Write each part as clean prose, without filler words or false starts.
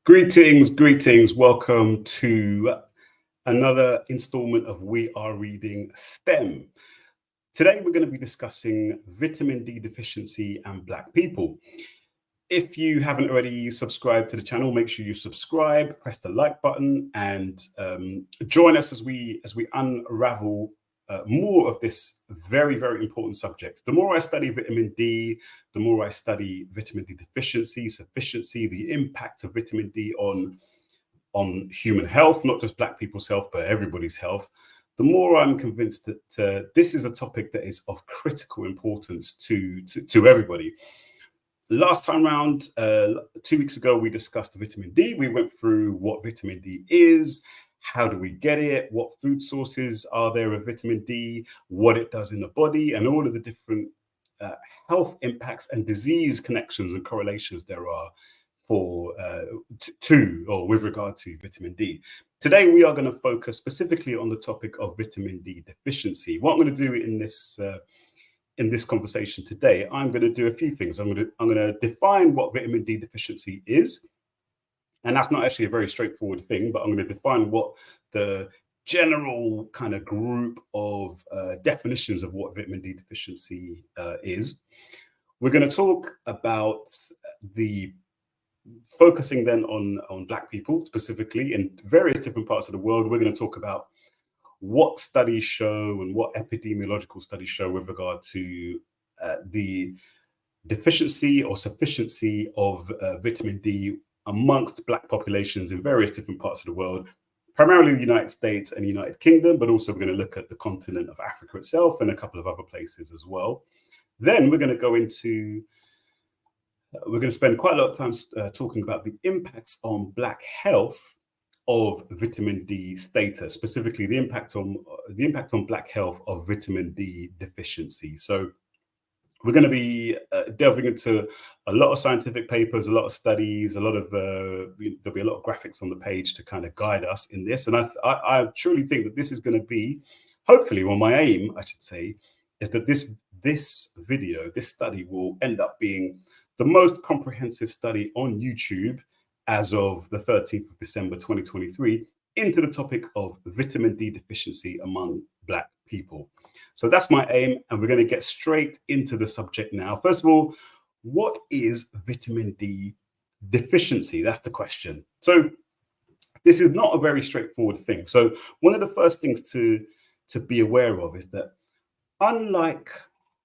Greetings. Welcome to another installment of We Are Reading STEM. Today, we're going to be discussing vitamin D deficiency and Black people. If you haven't already subscribed to the channel, make sure you subscribe, press the like button, and join us as we unravel more of this very important subject. The more I study vitamin D, the more I study vitamin D deficiency, sufficiency, the impact of vitamin D on human health, not just Black people's health, but everybody's health, the more I'm convinced that this is a topic that is of critical importance to everybody. Last time round, 2 weeks ago, we discussed vitamin D. We went through what vitamin D is, how do we get it, what food sources are there of vitamin D, what it does in the body, and all of the different health impacts and disease connections and correlations there are for with regard to vitamin D. Today, we are going to focus specifically on the topic of vitamin D deficiency. What I'm going to do in this conversation today, I'm going to do a few things. I'm going to define what vitamin D deficiency is. And that's not actually a very straightforward thing, but I'm going to define what the general kind of group of definitions of what vitamin D deficiency is. We're going to talk about focusing then on Black people specifically in various different parts of the world. We're going to talk about what studies show and what epidemiological studies show with regard to the deficiency or sufficiency of vitamin D amongst Black populations in various different parts of the world, primarily the United States and the United Kingdom, but also we're going to look at the continent of Africa itself and a couple of other places as well. Then we're going to spend quite a lot of time talking about the impacts on Black health of vitamin D status, specifically the impact on Black health of vitamin D deficiency. So we're going to be delving into a lot of scientific papers, a lot of studies, there'll be a lot of graphics on the page to kind of guide us in this. And I truly think that this is going to be, hopefully, well, my aim, I should say, is that this study will end up being the most comprehensive study on YouTube as of the 13th of December, 2023, into the topic of vitamin D deficiency among Black people. So that's my aim, and we're going to get straight into the subject now. First of all, what is vitamin D deficiency? That's the question. So this is not a very straightforward thing. So one of the first things to be aware of is that unlike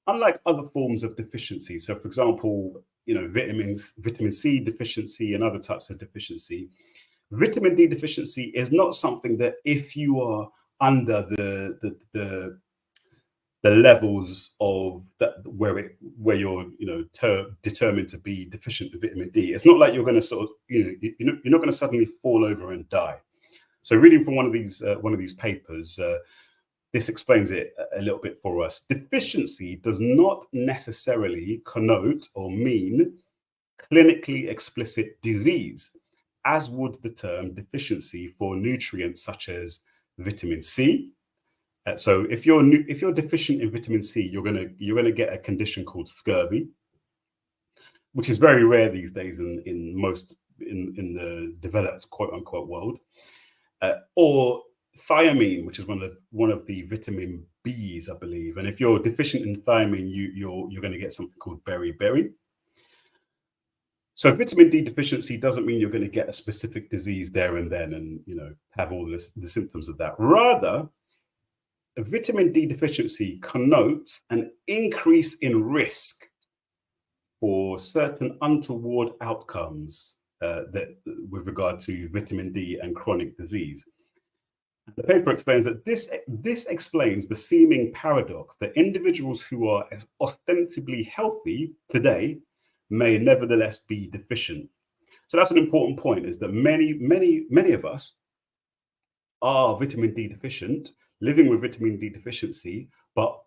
other forms of deficiency, so for example, vitamin C deficiency and other types of deficiency, vitamin D deficiency is not something that if you are under the levels of that where you're determined to be deficient in vitamin D, it's not like you're going to you're not going to suddenly fall over and die. So reading from one of these papers, this explains it a little bit for us. Deficiency does not necessarily connote or mean clinically explicit disease, as would the term deficiency for nutrients such as vitamin C. So if you're deficient in vitamin C, you're gonna get a condition called scurvy, which is very rare these days in the developed quote unquote world, or thiamine, which is one of the vitamin B's, I believe. And if you're deficient in thiamine, you're going to get something called beriberi. So vitamin D deficiency doesn't mean you're going to get a specific disease there and then, and have all the symptoms of that. Rather, vitamin D deficiency connotes an increase in risk for certain untoward outcomes with regard to vitamin D and chronic disease. The paper explains that this explains the seeming paradox that individuals who are ostensibly healthy today may nevertheless be deficient. So that's an important point, is that many of us are vitamin D deficient, living with vitamin D deficiency, but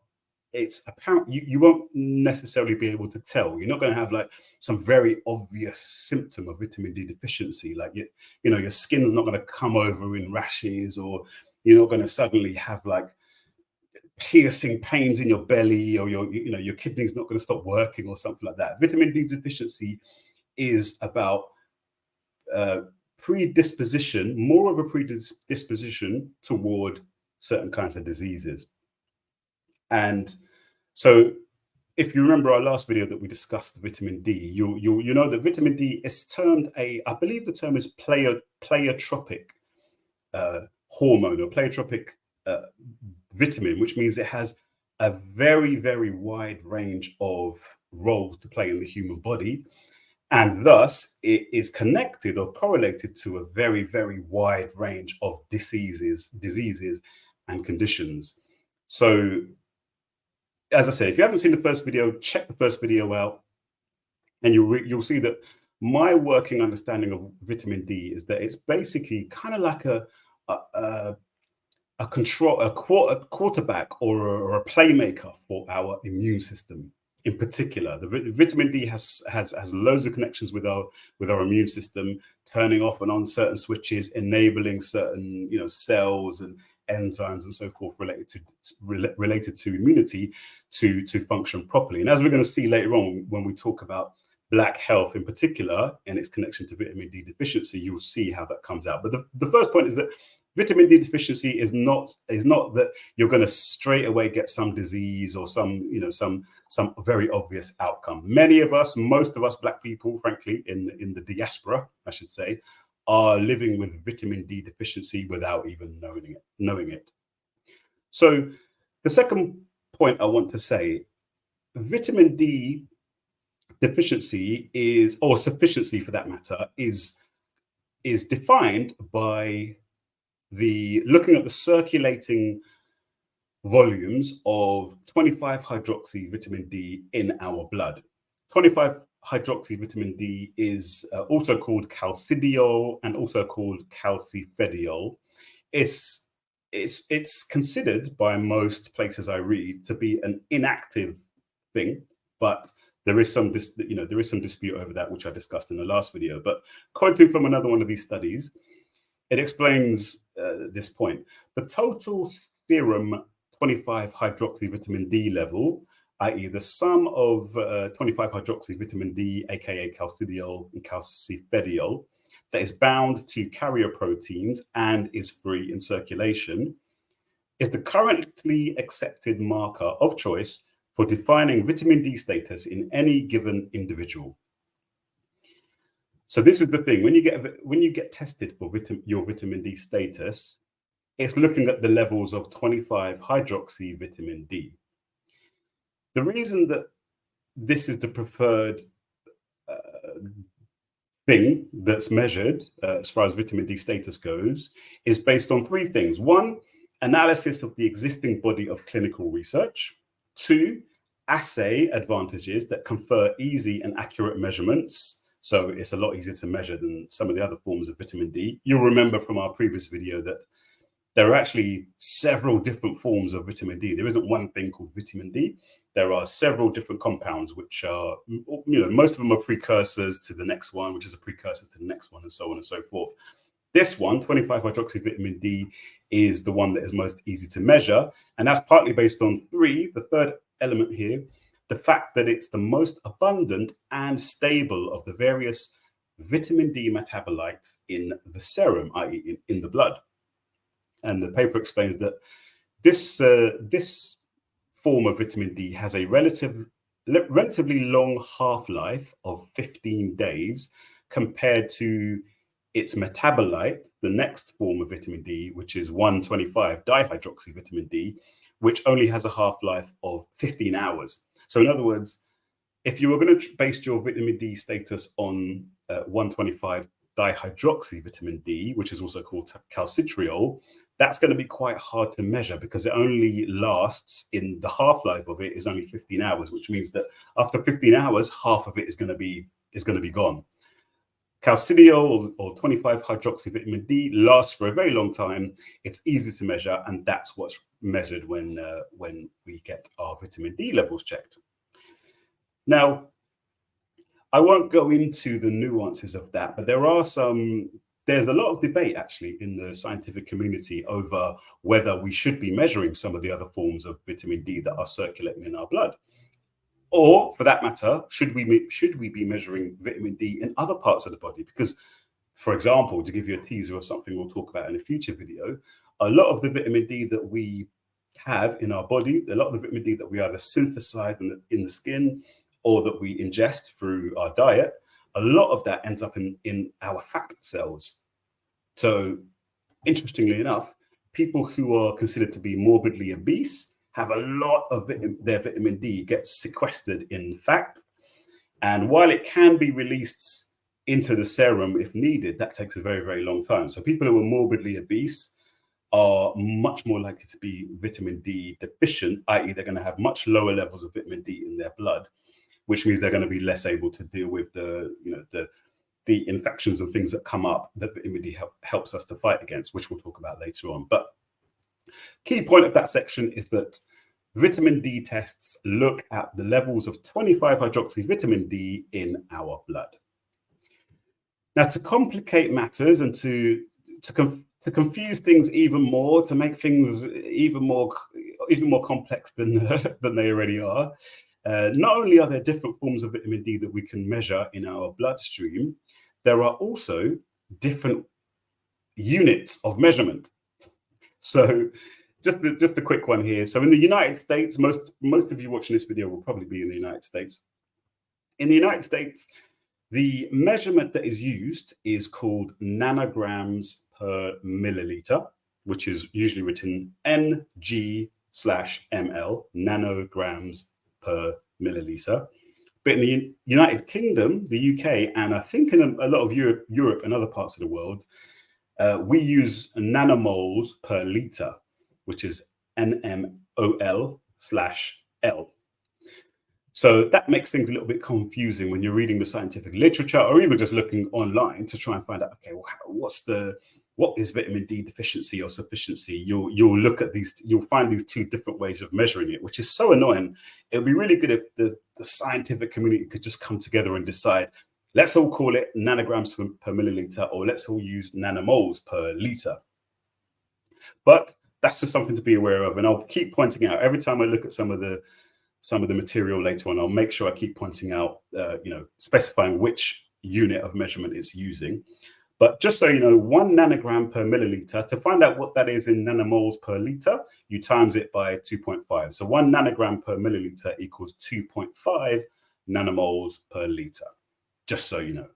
it's apparent you won't necessarily be able to tell. You're not going to have like some very obvious symptom of vitamin D deficiency, like your skin's not going to come over in rashes, or you're not going to suddenly have like piercing pains in your belly, or your kidney's not going to stop working or something like that. Vitamin D deficiency is about predisposition, more of a predisposition toward certain kinds of diseases. And so if you remember our last video that we discussed vitamin D, you know that vitamin D is termed I believe the term is pleiotropic hormone or pleiotropic vitamin, which means it has a very, very wide range of roles to play in the human body. And thus it is connected or correlated to a very, very wide range of diseases and conditions. So as I said, if you haven't seen the first video, check the first video out, and you'll see that my working understanding of vitamin D is that it's basically kind of like a quarterback or a playmaker for our immune system. In particular, the vitamin D has loads of connections with our immune system, turning off and on certain switches, enabling certain cells and enzymes and so forth related to immunity to function properly. And as we're going to see later on when we talk about Black health in particular and its connection to vitamin D deficiency, you'll see how that comes out. But the first point is that vitamin D deficiency is not that you're going to straight away get some disease or some very obvious outcome. Many of us, most of us Black people, frankly, in the diaspora, I should say, are living with vitamin D deficiency without even knowing it. So the second point I want to say, vitamin D deficiency or sufficiency for that matter, is defined by looking at the circulating volumes of 25-hydroxyvitamin D in our blood. 25-hydroxyvitamin D is also called calcidiol and also called calcifediol. It's considered by most places I read to be an inactive thing, but there is some dispute over that, which I discussed in the last video. But quoting from another one of these studies, it explains this point. The total serum 25-hydroxyvitamin D level, i.e. the sum of 25-hydroxyvitamin D, aka calcidiol and calcifediol, that is bound to carrier proteins and is free in circulation, is the currently accepted marker of choice for defining vitamin D status in any given individual. So this is the thing: when you get tested for your vitamin D status, it's looking at the levels of 25-hydroxyvitamin D. The reason that this is the preferred thing that's measured as far as vitamin D status goes is based on three things. One, analysis of the existing body of clinical research. Two, assay advantages that confer easy and accurate measurements. So it's a lot easier to measure than some of the other forms of vitamin D. You'll remember from our previous video that there are actually several different forms of vitamin D. There isn't one thing called vitamin D. There are several different compounds, which are, most of them are precursors to the next one, which is a precursor to the next one, and so on and so forth. This one, 25-hydroxyvitamin D, is the one that is most easy to measure. And that's partly based on the third element here, the fact that it's the most abundant and stable of the various vitamin D metabolites in the serum, i.e. in the blood. And the paper explains that this form of vitamin D has a relatively long half-life of 15 days compared to its metabolite, the next form of vitamin D, which is 1,25-dihydroxyvitamin D, which only has a half-life of 15 hours. So in other words, if you were going to base your vitamin D status on 1,25-dihydroxyvitamin D, which is also called calcitriol, that's going to be quite hard to measure because it only lasts, in the half-life of it is only 15 hours, which means that after 15 hours, half of it is going to be gone. Calcidiol or 25-hydroxyvitamin D lasts for a very long time. It's easy to measure, and that's what's measured when we get our vitamin D levels checked. Now, I won't go into the nuances of that, but there's a lot of debate actually in the scientific community over whether we should be measuring some of the other forms of vitamin D that are circulating in our blood. Or, for that matter, should we be measuring vitamin D in other parts of the body? Because For example, to give you a teaser of something we'll talk about in a future video, a lot of the vitamin D that we have in our body, a lot of the vitamin D that we either synthesize in the skin or that we ingest through our diet, a lot of that ends up in our fat cells. So interestingly enough, people who are considered to be morbidly obese have a lot of their vitamin D gets sequestered in fat. And while it can be released into the serum if needed, that takes a very, very long time. So people who are morbidly obese are much more likely to be vitamin D deficient, i.e. they're going to have much lower levels of vitamin D in their blood, which means they're going to be less able to deal with the infections and things that come up that vitamin D helps us to fight against, which we'll talk about later on. But key point of that section is that vitamin D tests look at the levels of 25-hydroxyvitamin D in our blood. Now, to complicate matters and to confuse things even more, to make things even more complex than they already are, not only are there different forms of vitamin D that we can measure in our bloodstream, there are also different units of measurement. So just a quick one here. So in the United States, most of you watching this video will probably be in the United States. In the United States, the measurement that is used is called nanograms per milliliter, which is usually written NG/ml, nanograms per milliliter. But in the United Kingdom, the UK, and I think in a lot of Europe and other parts of the world, we use nanomoles per liter, which is nmol/L. So that makes things a little bit confusing when you're reading the scientific literature or even just looking online to try and find out, okay, well, what is vitamin D deficiency or sufficiency? You'll look at these, you'll find these two different ways of measuring it, which is so annoying. It would be really good if the scientific community could just come together and decide, let's all call it nanograms per milliliter, or let's all use nanomoles per liter. But that's just something to be aware of. And I'll keep pointing out every time I look at some of the material later on, I'll make sure I keep pointing out, specifying which unit of measurement it's using. But just so you know, 1 nanogram per milliliter, to find out what that is in nanomoles per liter, you times it by 2.5. So 1 nanogram per milliliter equals 2.5 nanomoles per liter, just so you know.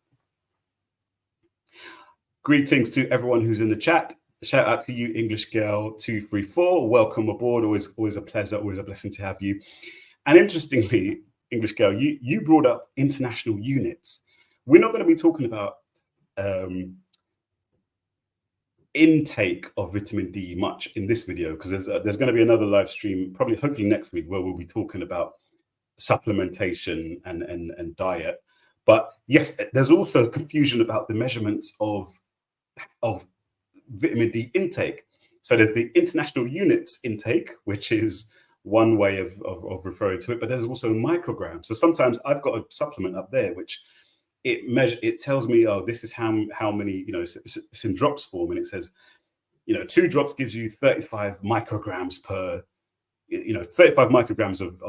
Greetings to everyone who's in the chat. Shout out to you, English Girl 234. Welcome aboard. Always a pleasure, always a blessing to have you. And interestingly, English Girl, you brought up international units. We're not going to be talking about intake of vitamin D much in this video, because there's going to be another live stream, probably hopefully next week, where we'll be talking about supplementation and diet. But yes, there's also confusion about the measurements of vitamin D intake. So there's the international units intake, which is one way of referring to it, but there's also micrograms. So sometimes I've got a supplement up there which it tells me, oh, this is how many, it's in drops form, and it says, 2 drops gives you 35 micrograms per, 35 micrograms of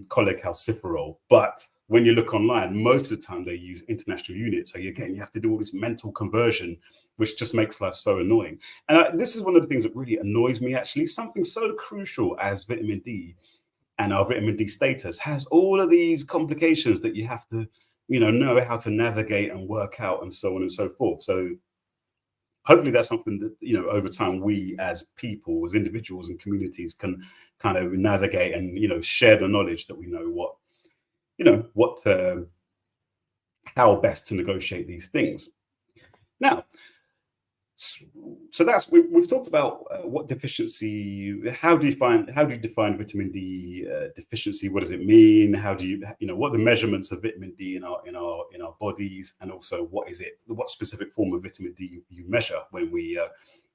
cholecalciferol. But when you look online, most of the time they use international units. So again, you have to do all this mental conversion, which just makes life so annoying. And this is one of the things that really annoys me, actually. Something so crucial as vitamin D and our vitamin D status has all of these complications that you have to, know how to navigate and work out, and so on and so forth. So hopefully that's something that, over time, we as people, as individuals and communities can kind of navigate and, share the knowledge that we know how best to negotiate these things. Now, so we've talked about what deficiency, how do you define vitamin D deficiency? What does it mean? How do what are the measurements of vitamin D in our bodies, and also what specific form of vitamin D you measure when we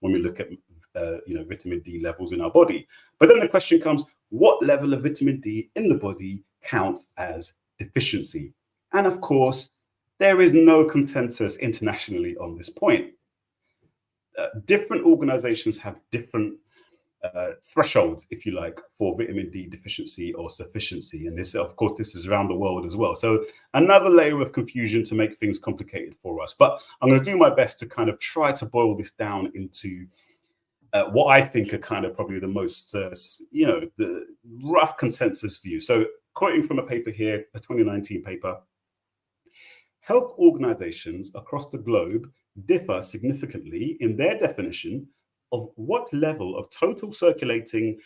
look at vitamin D levels in our body? But then the question comes, what level of vitamin D in the body counts as deficiency? And of course, there is no consensus internationally on this point. Different organizations have different threshold, if you like, for vitamin D deficiency or sufficiency. And this, of course, this is around the world as well. So another layer of confusion to make things complicated for us. But I'm going to do my best to kind of try to boil this down into what I think are kind of probably the most, the rough consensus view. So quoting from a paper here, a 2019 paper, health organizations across the globe differ significantly in their definition of what level of total circulating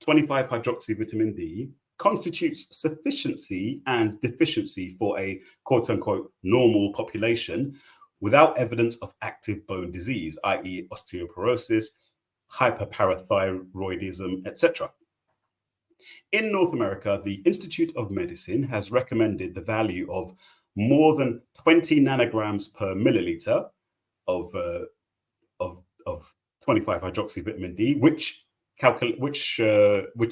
25-hydroxyvitamin D constitutes sufficiency and deficiency for a quote unquote normal population without evidence of active bone disease, i.e. osteoporosis, hyperparathyroidism, etc. In North America, the Institute of Medicine has recommended the value of more than 20 nanograms per milliliter of 25-hydroxyvitamin D, which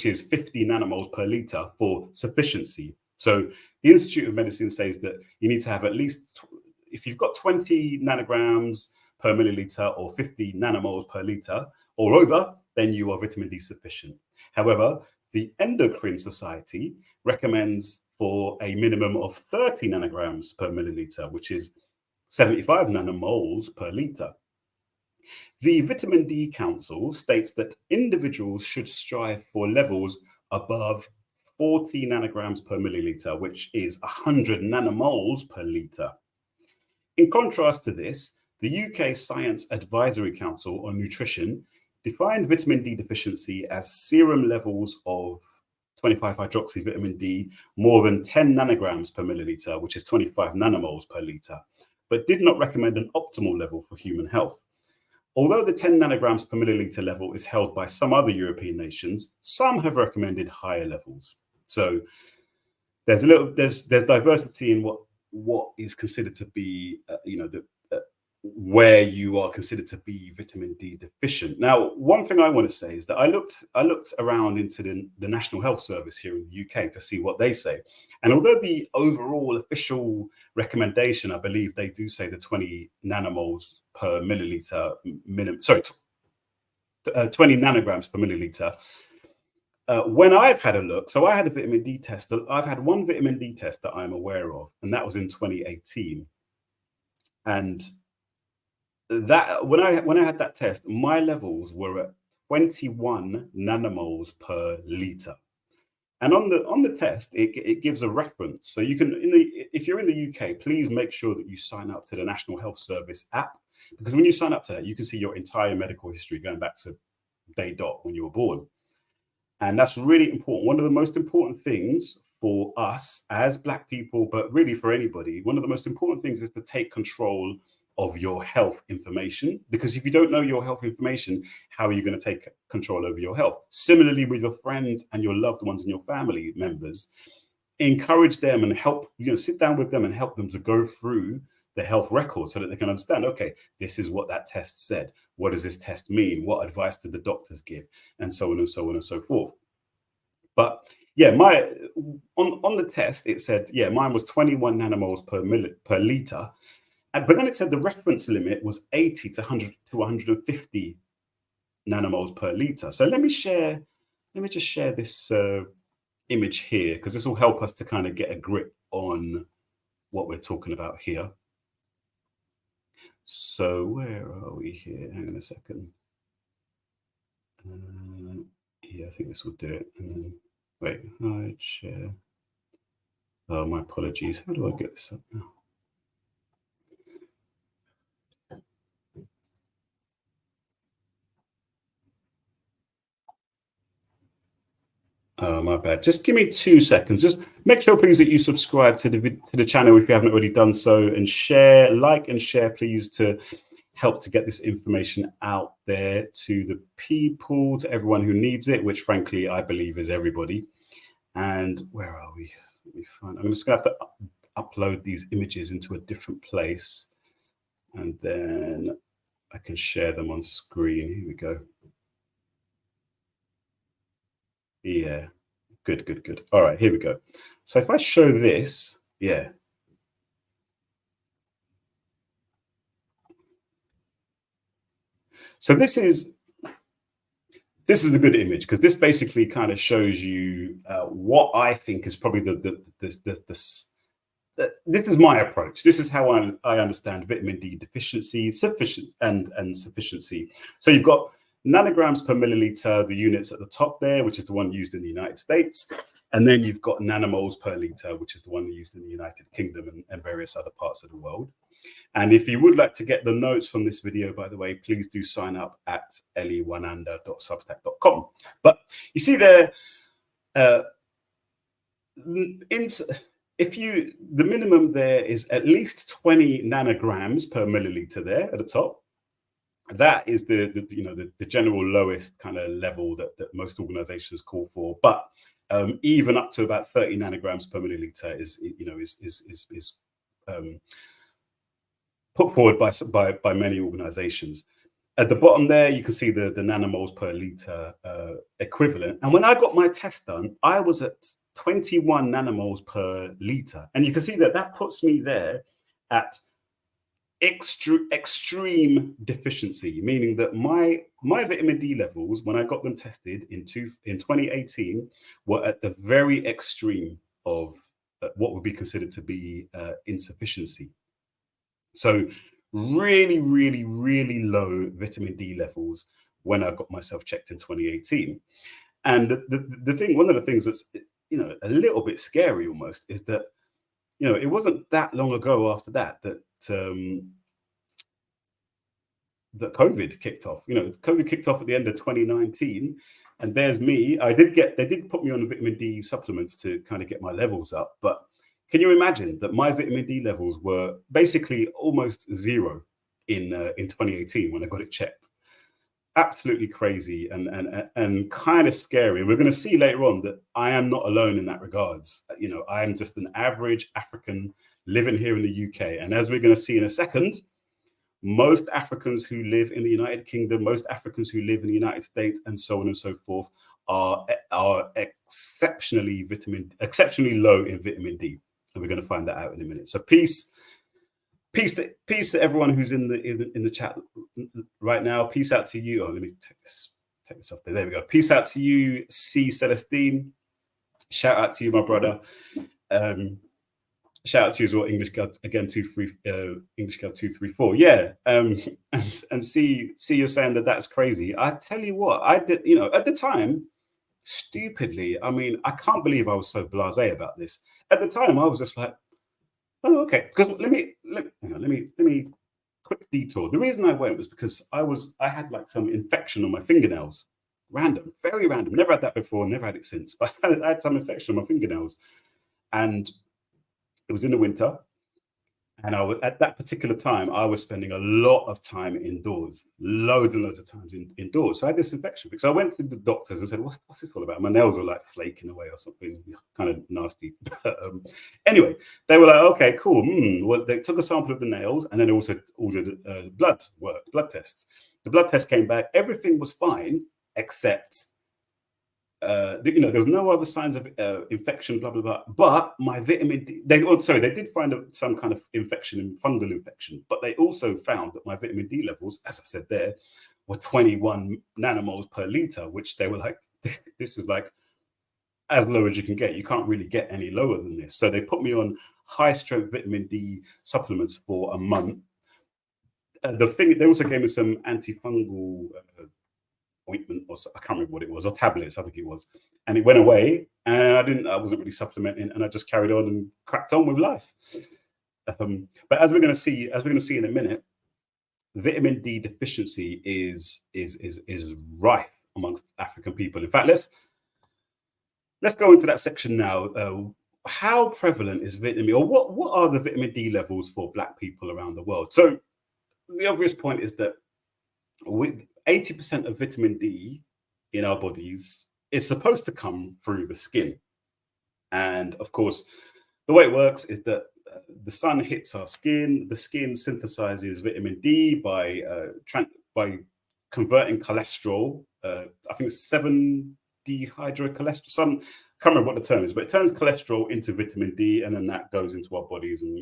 is 50 nanomoles per liter for sufficiency. So the Institute of Medicine says that you need to have at least, if you've got 20 nanograms per milliliter or 50 nanomoles per liter or over, then you are vitamin D sufficient. However, the Endocrine Society recommends for a minimum of 30 nanograms per milliliter, which is 75 nanomoles per liter. The Vitamin D Council states that individuals should strive for levels above 40 nanograms per milliliter, which is 100 nanomoles per liter. In contrast to this, the UK Science Advisory Council on Nutrition defined vitamin D deficiency as serum levels of 25-hydroxyvitamin D more than 10 nanograms per milliliter, which is 25 nanomoles per liter, but did not recommend an optimal level for human health. Although the 10 nanograms per milliliter level is held by some other European nations, some have recommended higher levels. So there's diversity in what is considered to be, where you are considered to be vitamin D deficient. Now, one thing I want to say is that I looked around into the National Health Service here in the UK to see what they say. And although the overall official recommendation, I believe they do say the 20 nanomoles per milliliter minimum, 20 nanograms per milliliter. When I've had a look, so I had a vitamin D test. I've had one vitamin D test that I'm aware of, and that was in 2018. And that when I had that test, my levels were at 21 nanomoles per liter. And on the test, it gives a reference. So you can, if you're in the UK, please make sure that you sign up to the National Health Service app, because when you sign up to that, you can see your entire medical history going back to day dot when you were born. And that's really important. One of the most important things for us as Black people, but really for anybody, one of the most important things is to take control of your health information, because if you don't know your health information, how are you going to take control over your health? Similarly, with your friends and your loved ones and your family members, encourage them and help, sit down with them and help them to go through the health record so that they can understand, okay, this is what that test said. What does this test mean? What advice did the doctors give? And so on and so on and so forth. But yeah, on the test, it said, mine was 21 nanomoles per liter. But then it said the reference limit was 80 to 150 nanomoles per liter. So let me just share this image here, because this will help us to kind of get a grip on what we're talking about here. So where are we here? Hang on a second. Yeah, I think this will do it. And then, wait, hide share. Oh, my apologies. How do I get this up now? Oh, my bad. Just give me 2 seconds. Just make sure, please, that you subscribe to the channel if you haven't already done so, and like and share, please, to help to get this information out there to the people, to everyone who needs it, which frankly I believe is everybody. And where are we? Let me find. I'm just going to have to upload these images into a different place, and then I can share them on screen. Here we go. Yeah, good. All right, here we go. So if I show this, yeah. So this is this is a good image because this basically kind of shows you what I think is probably this is my approach. This is how I understand vitamin D deficiency, and sufficiency. So you've got nanograms per milliliter, the units at the top there, which is the one used in the United States. And then you've got nanomoles per liter, which is the one used in the United Kingdom and various other parts of the world. And if you would like to get the notes from this video, by the way, please do sign up at eliwananda.substack.com. But you see there, the minimum there is at least 20 nanograms per milliliter there at the top. That is the general lowest kind of level that most organizations call for. But even up to about 30 nanograms per milliliter is put forward by many organizations. At the bottom there, you can see the nanomoles per liter equivalent. And when I got my test done, I was at 21 nanomoles per liter. And you can see that puts me there at extreme deficiency, meaning that my vitamin D levels, when I got them tested in 2018, were at the very extreme of what would be considered to be insufficiency. So really, really, really low vitamin D levels when I got myself checked in 2018. And one of the things that's a little bit scary almost is that it wasn't that long ago after that COVID kicked off. COVID kicked off at the end of 2019, and there's me. They did put me on vitamin D supplements to kind of get my levels up, but can you imagine that my vitamin D levels were basically almost zero in 2018 when I got it checked? Absolutely crazy and kind of scary. And we're going to see later on that I am not alone in that regards. I am just an average African living here in the UK. And as we're going to see in a second, most Africans who live in the United Kingdom, most Africans who live in the United States, and so on and so forth, are exceptionally low in vitamin D. And we're going to find that out in a minute. So peace to everyone who's in the chat right now. Peace out to you. Oh, let me take this off there. There we go. Peace out to you, C. Celestine. Shout out to you, my brother. Shout out to you as well, English Girl again, English Girl 234. Yeah. And see, you're saying that's crazy. I tell you what, I did. At the time, stupidly, I can't believe I was so blasé about this. At the time, I was just like, oh, okay. Because let me quick detour. The reason I went was because I had like some infection on my fingernails. Random, very random. Never had that before, never had it since. But I had some infection on my fingernails. And it was in the winter. And at that particular time, I was spending a lot of time indoors, loads and loads of times indoors. So I had this infection. So I went to the doctors and said, what's this all about? My nails were like flaking away or something kind of nasty. Anyway, they were like, okay, cool. Well, they took a sample of the nails and then they also ordered blood tests. The blood test came back. Everything was fine, except there was no other signs of infection, blah, blah, blah. But my vitamin D, they did find some kind of infection, fungal infection, but they also found that my vitamin D levels, as I said there, were 21 nanomoles per liter, which they were like, this is like as low as you can get. You can't really get any lower than this. So they put me on high strength vitamin D supplements for a month. They also gave me some antifungal ointment, or I can't remember what it was, or tablets, I think it was, and it went away. And I wasn't really supplementing, and I just carried on and cracked on with life. But as we're going to see in a minute, vitamin D deficiency is rife amongst African people. In fact, let's go into that section now. How prevalent is vitamin, or what are the vitamin D levels for Black people around the world? So the obvious point is that with 80% of vitamin D in our bodies is supposed to come through the skin. And of course, the way it works is that the sun hits our skin. The skin synthesizes vitamin D by converting cholesterol. I think it's 7-dehydrocholesterol. I can't remember what the term is, but it turns cholesterol into vitamin D, and then that goes into our bodies and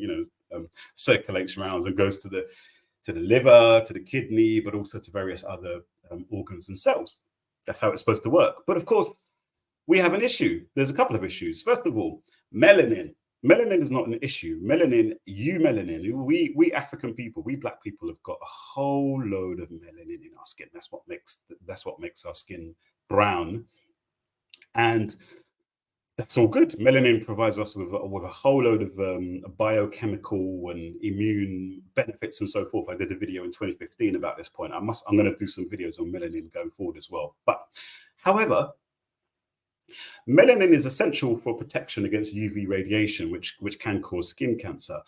circulates around and goes to the liver, to the kidney, but also to various other organs and cells. That's how it's supposed to work. But of course, we have an issue. There's a couple of issues. First of all, melanin. Melanin is not an issue. Melanin, eumelanin. We African people, we black people have got a whole load of melanin in our skin. That's what makes our skin brown. And that's all good. Melanin provides us with a whole load of biochemical and immune benefits and so forth. I did a video in 2015 about this point. I'm going to do some videos on melanin going forward as well. But however, melanin is essential for protection against UV radiation, which can cause skin cancer.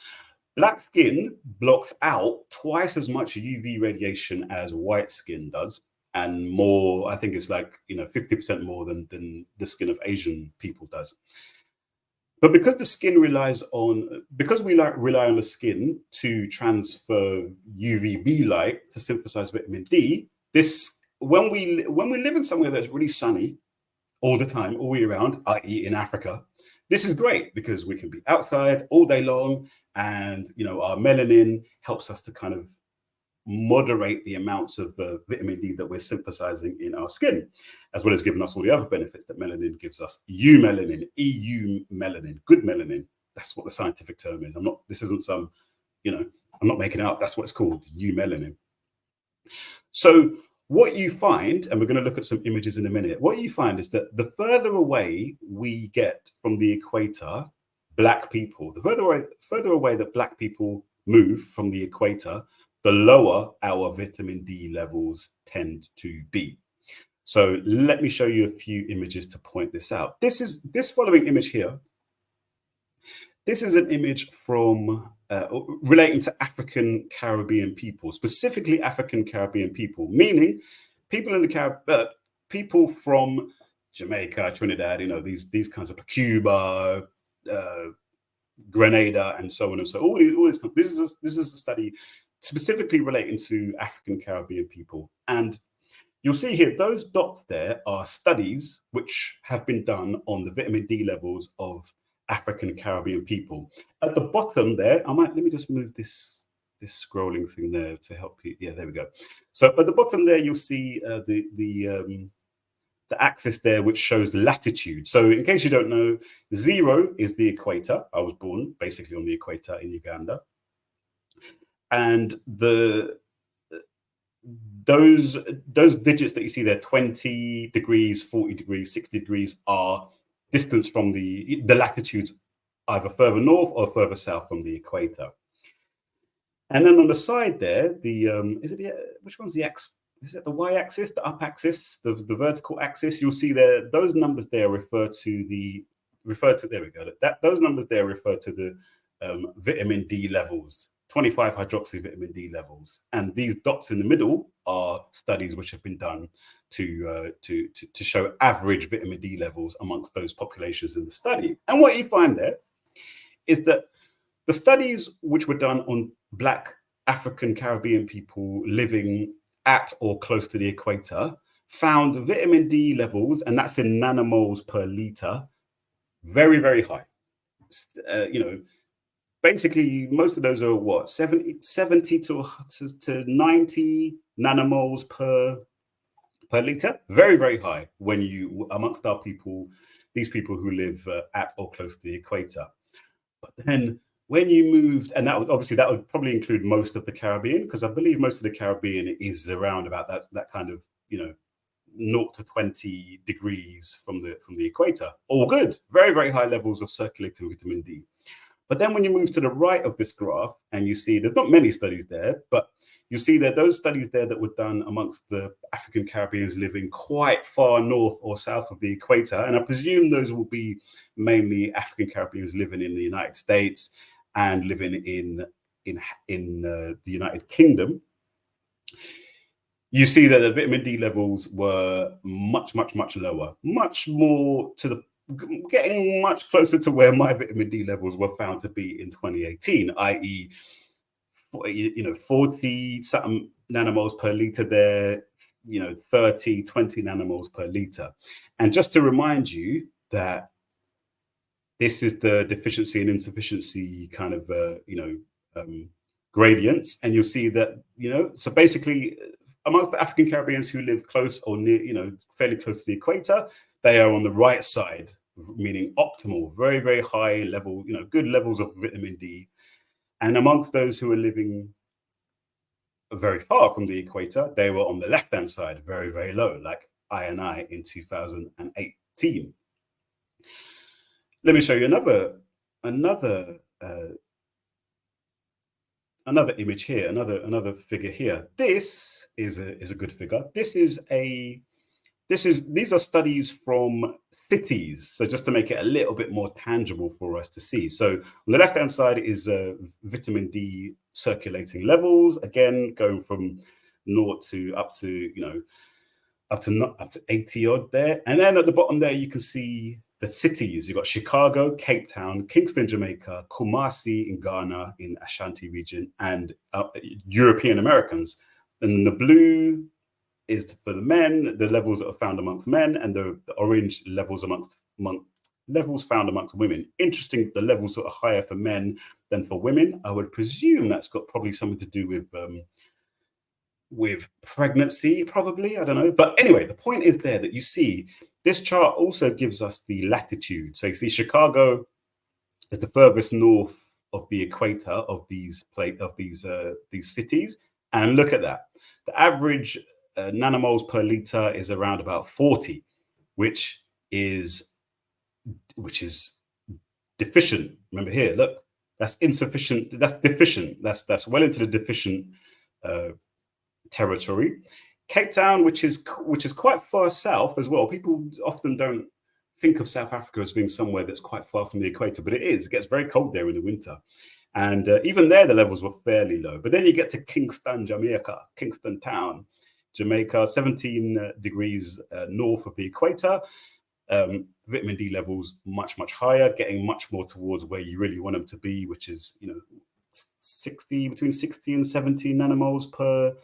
Black skin blocks out twice as much UV radiation as white skin does, and more. I think it's like 50% more than the skin of Asian people does. But because the skin we rely on the skin to transfer UVB light to synthesize vitamin D, when we live in somewhere that's really sunny all the time, all year round, i.e. in Africa, this is great because we can be outside all day long, and our melanin helps us to kind of moderate the amounts of vitamin D that we're synthesizing in our skin, as well as giving us all the other benefits that melanin gives us. Eumelanin, melanin, good melanin. That's what the scientific term is. This isn't some, I'm not making it up. That's what it's called, eumelanin. So what you find, and we're going to look at some images in a minute, what you find is that the further away we get from the equator, black people, the further away that black people move from the equator, the lower our vitamin D levels tend to be. So let me show you a few images to point this out. This following image here. This is an image from relating to African Caribbean people, specifically African Caribbean people, meaning people in the Caribbean, people from Jamaica, Trinidad, these kinds of Cuba, Grenada, and so on and so on. All these. This is a study specifically relating to African Caribbean people. And you'll see here, those dots there are studies which have been done on the vitamin D levels of African Caribbean people. At the bottom there, let me just move this scrolling thing there to help you. Yeah, there we go. So at the bottom there, you'll see the axis there, which shows latitude. So in case you don't know, 0 is the equator. I was born basically on the equator in Uganda. And those digits that you see there, 20 degrees, 40 degrees, 60 degrees, are distance from the latitudes, either further north or further south from the equator. And then on the side there, which one's the x? Is it the y-axis, the up axis, the vertical axis? You'll see there, those numbers there refer to there we go. Those numbers there refer to the vitamin D levels. 25 hydroxyvitamin D levels, and these dots in the middle are studies which have been done to show average vitamin D levels amongst those populations in the study. And what you find there is that the studies which were done on Black African Caribbean people living at or close to the equator found vitamin D levels, and that's in nanomoles per liter, very, very high. Basically, most of those are what, 70 to 90 nanomoles per liter. Very, very high amongst our people, these people who live at or close to the equator. But then when you moved, and that would probably include most of the Caribbean, because I believe most of the Caribbean is around about that kind of 0 to 20 degrees from the equator. All good, very, very high levels of circulating vitamin D. But then when you move to the right of this graph, and you see there's not many studies there, but you see that those studies there that were done amongst the African Caribbeans living quite far north or south of the equator, and I presume those will be mainly African Caribbeans living in the United States and living in the United Kingdom. You see that the vitamin D levels were much, much, much lower, much more getting much closer to where my vitamin D levels were found to be in 2018, i.e., 40 something nanomoles per liter there, 30, 20 nanomoles per liter. And just to remind you that this is the deficiency and insufficiency kind of, gradients. And you'll see that, so basically amongst the African Caribbeans who live close or near, fairly close to the equator, they are on the right side, meaning optimal, very, very high level, good levels of vitamin D. And amongst those who are living very far from the equator, they were on the left-hand side, very, very low, like I in 2018. Let me show you another image here, another figure here. This is a good figure. These are studies from cities. So just to make it a little bit more tangible for us to see. So on the left-hand side is vitamin D circulating levels, again, going from 0 to up to 80 odd there. And then at the bottom there, you can see the cities. You've got Chicago, Cape Town, Kingston, Jamaica, Kumasi in Ghana, in Ashanti region, and European Americans. And the blue is for the men, the levels that are found amongst men, and the orange levels levels found amongst women. Interesting, the levels that are higher for men than for women. I would presume that's got probably something to do with pregnancy, probably, I don't know. But anyway, the point is there that you see this chart also gives us the latitude. So you see Chicago is the furthest north of the equator of these cities, and look at that. The average nanomoles per liter is around about 40, which is deficient. Remember here, look, that's insufficient. That's deficient. That's well into the deficient territory. Cape Town, which is quite far south as well. People often don't think of South Africa as being somewhere that's quite far from the equator, but it is. It gets very cold there in the winter. And even there, the levels were fairly low. But then you get to Kingston Town, Jamaica, 17 degrees north of the equator. Vitamin D levels much, much higher, getting much more towards where you really want them to be, which is, between 60 and 70 nanomoles per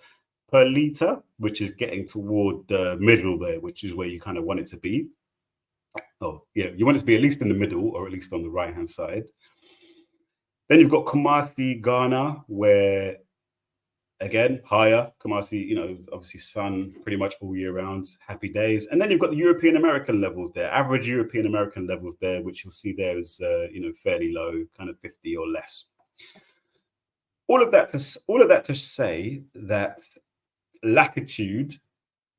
liter, which is getting toward the middle there, which is where you kind of want it to be. Oh, yeah, you want it to be at least in the middle, or at least on the right-hand side. Then you've got Kumasi, Ghana, where, again, higher. Kumasi, obviously sun pretty much all year round, happy days. And then you've got the European American levels there, average European American levels there, which you'll see there is, fairly low, kind of 50 or less. All of that to say that latitude,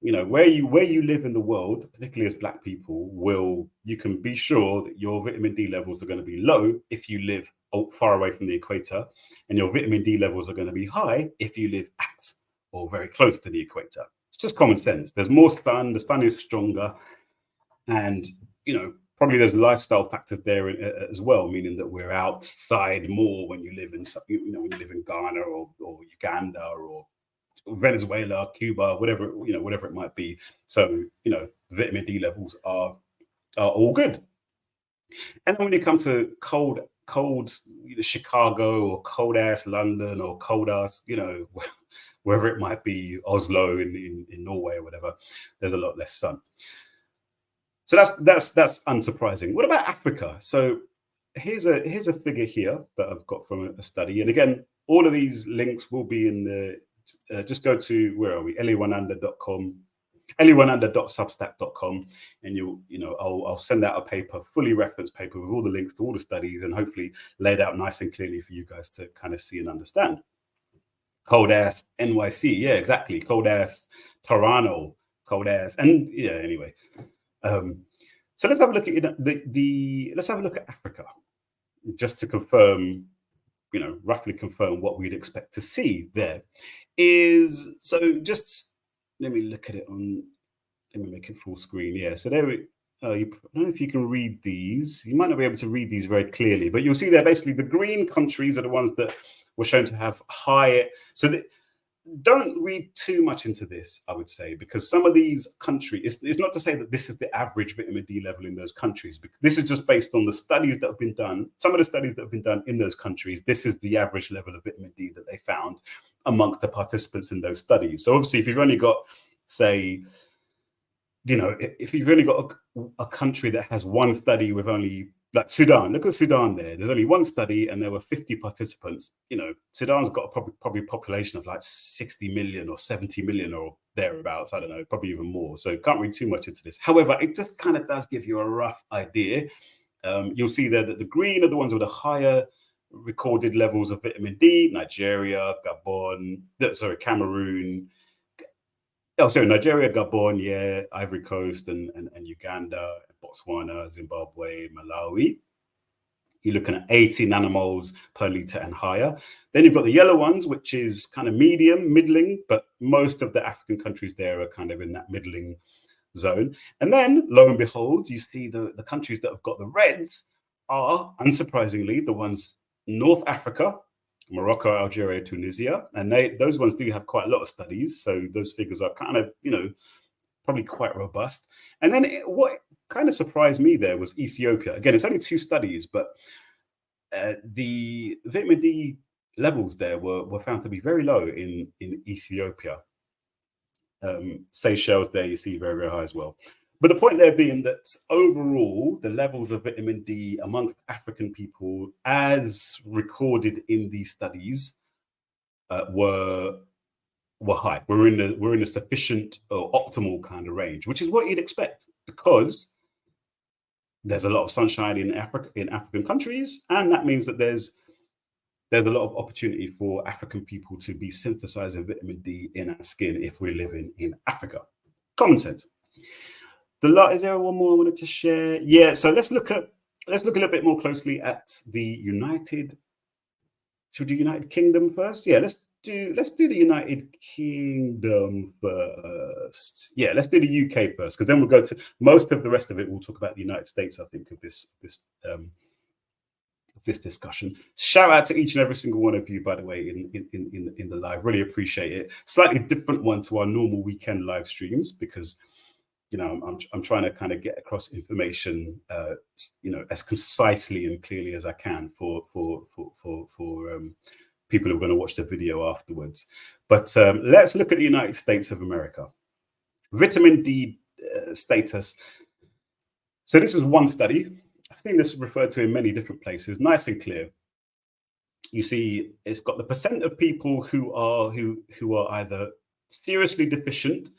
where you live in the world, particularly as Black people, you can be sure that your vitamin D levels are going to be low if you live far away from the equator, and your vitamin D levels are going to be high if you live at or very close to the equator. It's just common sense. There's more sun, the sun is stronger, and probably there's lifestyle factors there as well, meaning that we're outside more when you live in Ghana or Uganda or Venezuela, Cuba, whatever it might be. So vitamin D levels are all good. And then when you come to cold Chicago or cold ass London or cold ass wherever it might be, Oslo in Norway or whatever, there's a lot less sun. So that's unsurprising. What about Africa? So here's a figure here that I've got from a study, and again, all of these links will be in the. Just go to, where are we? eliwananda.com, eliwananda.substack.com, and I'll send out a paper, fully referenced paper with all the links to all the studies, and hopefully laid out nice and clearly for you guys to kind of see and understand. Cold ass NYC, yeah, exactly. Cold ass Toronto, cold ass, and yeah. Anyway, so let's have a look at let's have a look at Africa, just to confirm. Roughly confirm what we'd expect to see there. Just let me look at it let me make it full screen. Yeah, so there we, I don't know if you can read these. You might not be able to read these very clearly, but you'll see there basically the green countries are the ones that were shown to have higher. So don't read too much into this, I would say, because some of these countries, it's not to say that this is the average vitamin D level in those countries. This is just based on the studies that have been done. Some of the studies that have been done in those countries, this is the average level of vitamin D that they found amongst the participants in those studies. So obviously, if you've only got, say, if you've only got a country that has one study with only like Sudan. Look at Sudan there. There's only one study and there were 50 participants. You know, Sudan's got a probably population of like 60 million or 70 million or thereabouts. I don't know, probably even more. So can't read too much into this. However, it just kind of does give you a rough idea. You'll see there that the green are the ones with the higher recorded levels of vitamin D: Nigeria, Gabon, Cameroon. Nigeria, Gabon, yeah, Ivory Coast, and Uganda, Botswana, Zimbabwe, Malawi. You're looking at 80 nanomoles per liter and higher. Then you've got the yellow ones, which is kind of middling, but most of the African countries there are kind of in that middling zone. And then, lo and behold, you see the countries that have got the reds are, unsurprisingly, the ones North Africa, Morocco, Algeria, Tunisia, and those ones do have quite a lot of studies. So those figures are kind of, probably quite robust. And then what kind of surprised me there was Ethiopia. Again, it's only 2 studies, but the vitamin D levels there were found to be very low in Ethiopia. Seychelles there you see very, very high as well. But the point there being that overall, the levels of vitamin D amongst African people, as recorded in these studies, were high. We're in a sufficient or optimal kind of range, which is what you'd expect, because there's a lot of sunshine in African countries, and that means that there's a lot of opportunity for African people to be synthesizing vitamin D in our skin if we're living in Africa. Common sense. Is there one more I wanted to share? Yeah, so let's look a little bit more closely at the United. Should we do United Kingdom first? Yeah, let's do the United Kingdom first. Yeah, let's do the UK first, because then we'll go to most of the rest of it. We'll talk about the United States, I think, of this discussion. Shout out to each and every single one of you, by the way, in the live. Really appreciate it. Slightly different one to our normal weekend live streams, because I'm trying to kind of get across information, as concisely and clearly as I can for people who are going to watch the video afterwards. But let's look at the United States of America. Vitamin D status. So this is one study. I've seen this referred to in many different places, nice and clear. You see, it's got the percent of people who are either seriously deficient,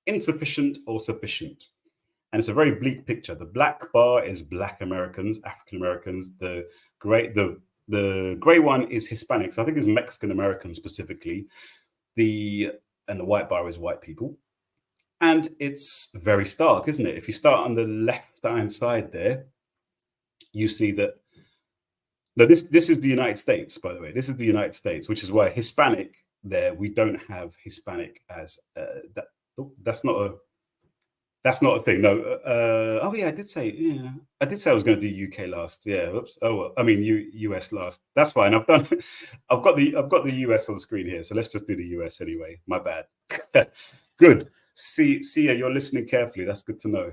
insufficient, or sufficient. And it's a very bleak picture. The black bar is Black Americans, African Americans. The gray one is Hispanics. I think it's Mexican Americans specifically. And the white bar is white people. And it's very stark, isn't it? If you start on the left-hand side there, you see that. Now, this is the United States, by the way. This is the United States, which is why Hispanic there, we don't have Hispanic as that. Oh, that's not a thing. No. Oh yeah, I did say I was going to do UK last. Yeah. Oops. Oh well. I mean US last. That's fine. I've got the US on the screen here. So let's just do the US anyway. My bad. Good. See, you're listening carefully. That's good to know.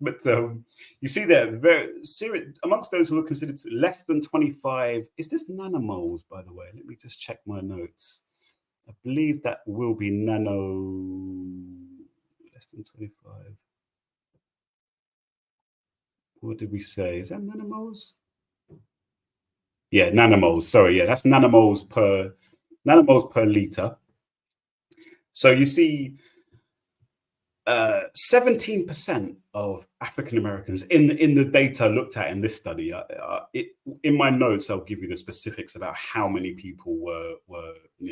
But you see there, very serious amongst those who are considered less than 25. Is this nanomoles, by the way? Let me just check my notes. I believe that will be less than 25. What did we say? Is that nanomoles? Yeah, nanomoles. Sorry, yeah, that's nanomoles per liter. So you see 17% of African Americans in the data looked at in this study. In my notes, I'll give you the specifics about how many people were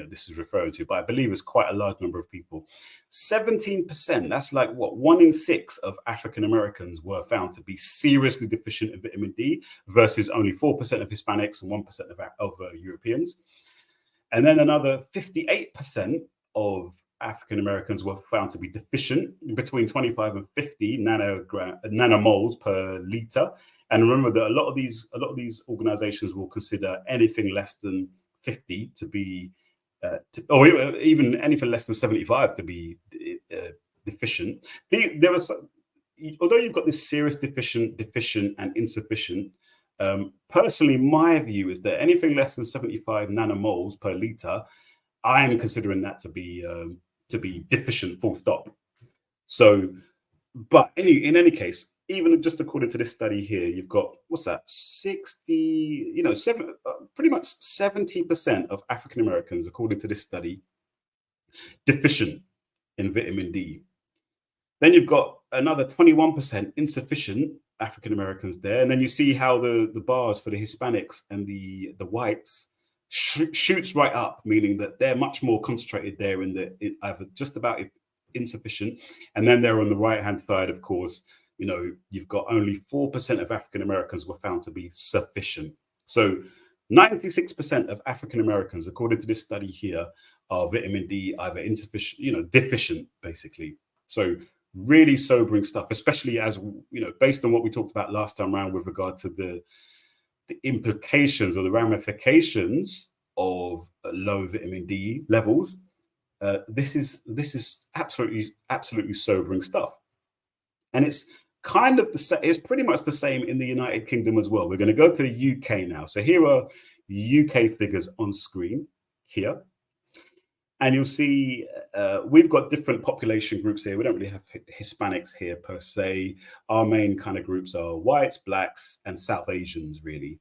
this is referring to, but I believe it's quite a large number of people. 17%. That's like what 1 in 6 of African Americans were found to be seriously deficient in vitamin D, versus only 4% of Hispanics and 1% of Europeans. And then another 58% of African Americans were found to be deficient between 25 and 50 nanomoles per liter. And remember that a lot of these organizations will consider anything less than 50 to be, or even anything less than 75 to be deficient. Although you've got this serious deficient, and insufficient. Personally, my view is that anything less than 75 nanomoles per liter, I am considering that to be deficient, full stop. So, but in any case, even just according to this study here, you've got, what's that, 60, pretty much 70% of African Americans, according to this study, deficient in vitamin D. Then you've got another 21% insufficient African Americans there. And then you see how the bars for the Hispanics and the whites shoots right up, meaning that they're much more concentrated there in either just about insufficient. And then they're on the right-hand side, of course, you've got only 4% of African Americans were found to be sufficient. So 96% of African Americans, according to this study here, are vitamin D either insufficient, deficient, basically. So really sobering stuff, especially as, based on what we talked about last time around with regard to the implications or the ramifications of low vitamin D levels. This is absolutely sobering stuff. And it's kind of it's pretty much the same in the United Kingdom as well. We're going to go to the UK now. So here are UK figures on screen here. And you'll see we've got different population groups here. We don't really have Hispanics here per se. Our main kind of groups are whites, blacks, and South Asians, really.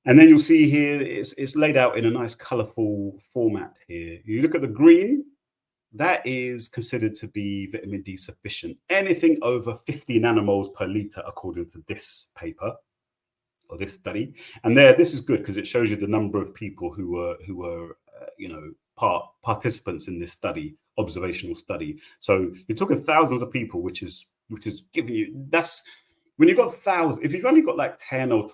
And then you'll see here, it's laid out in a nice colorful format here. You look at the green, that is considered to be vitamin D sufficient. Anything over 50 nanomoles per liter, according to this paper or this study. And this is good because it shows you the number of people who were participants in this study, observational study. So you're talking thousands of people, which is giving you, that's when you've got thousands. If you've only got like 10 or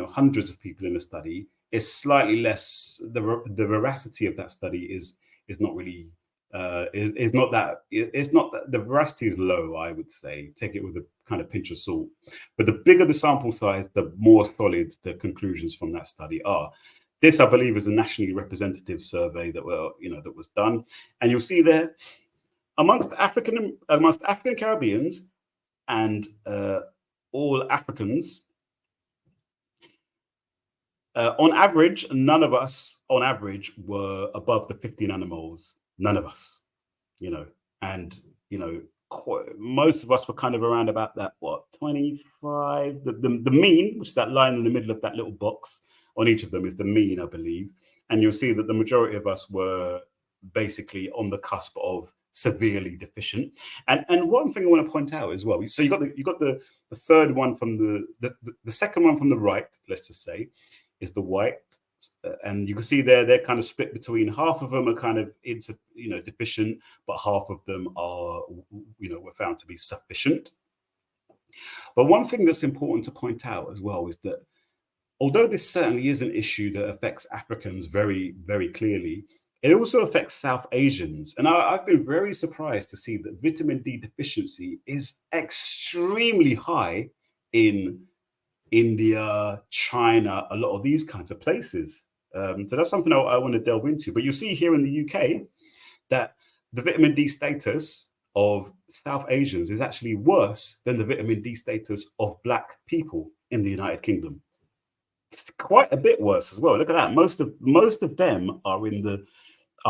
hundreds of people in a study, it's slightly less. The veracity of that study is not really it's not that the veracity is low, I would say. Take it with a kind of pinch of salt. But the bigger the sample size, the more solid the conclusions from that study are. This, I believe, is a nationally representative survey that was done, and you'll see there amongst African Caribbeans and all Africans, on average, none of us on average were above the 50 nanomoles. None of us, and most of us were kind of around about that 25. The mean, which is that line in the middle of that little box on each of them, is the mean, I believe. And you'll see that the majority of us were basically on the cusp of severely deficient. And one thing I want to point out as well. So you got the third one from the second one from the right. Let's just say is the white. And you can see they're kind of split between half of them are kind of deficient, but half of them are were found to be sufficient. But one thing that's important to point out as well is that although this certainly is an issue that affects Africans very, very clearly, it also affects South Asians. And I've been very surprised to see that vitamin D deficiency is extremely high in India, China, a lot of these kinds of places. So that's something I want to delve into. But you see here in the UK that the vitamin D status of South Asians is actually worse than the vitamin D status of Black people in the United Kingdom. It's quite a bit worse as well. Look at that. Most of them are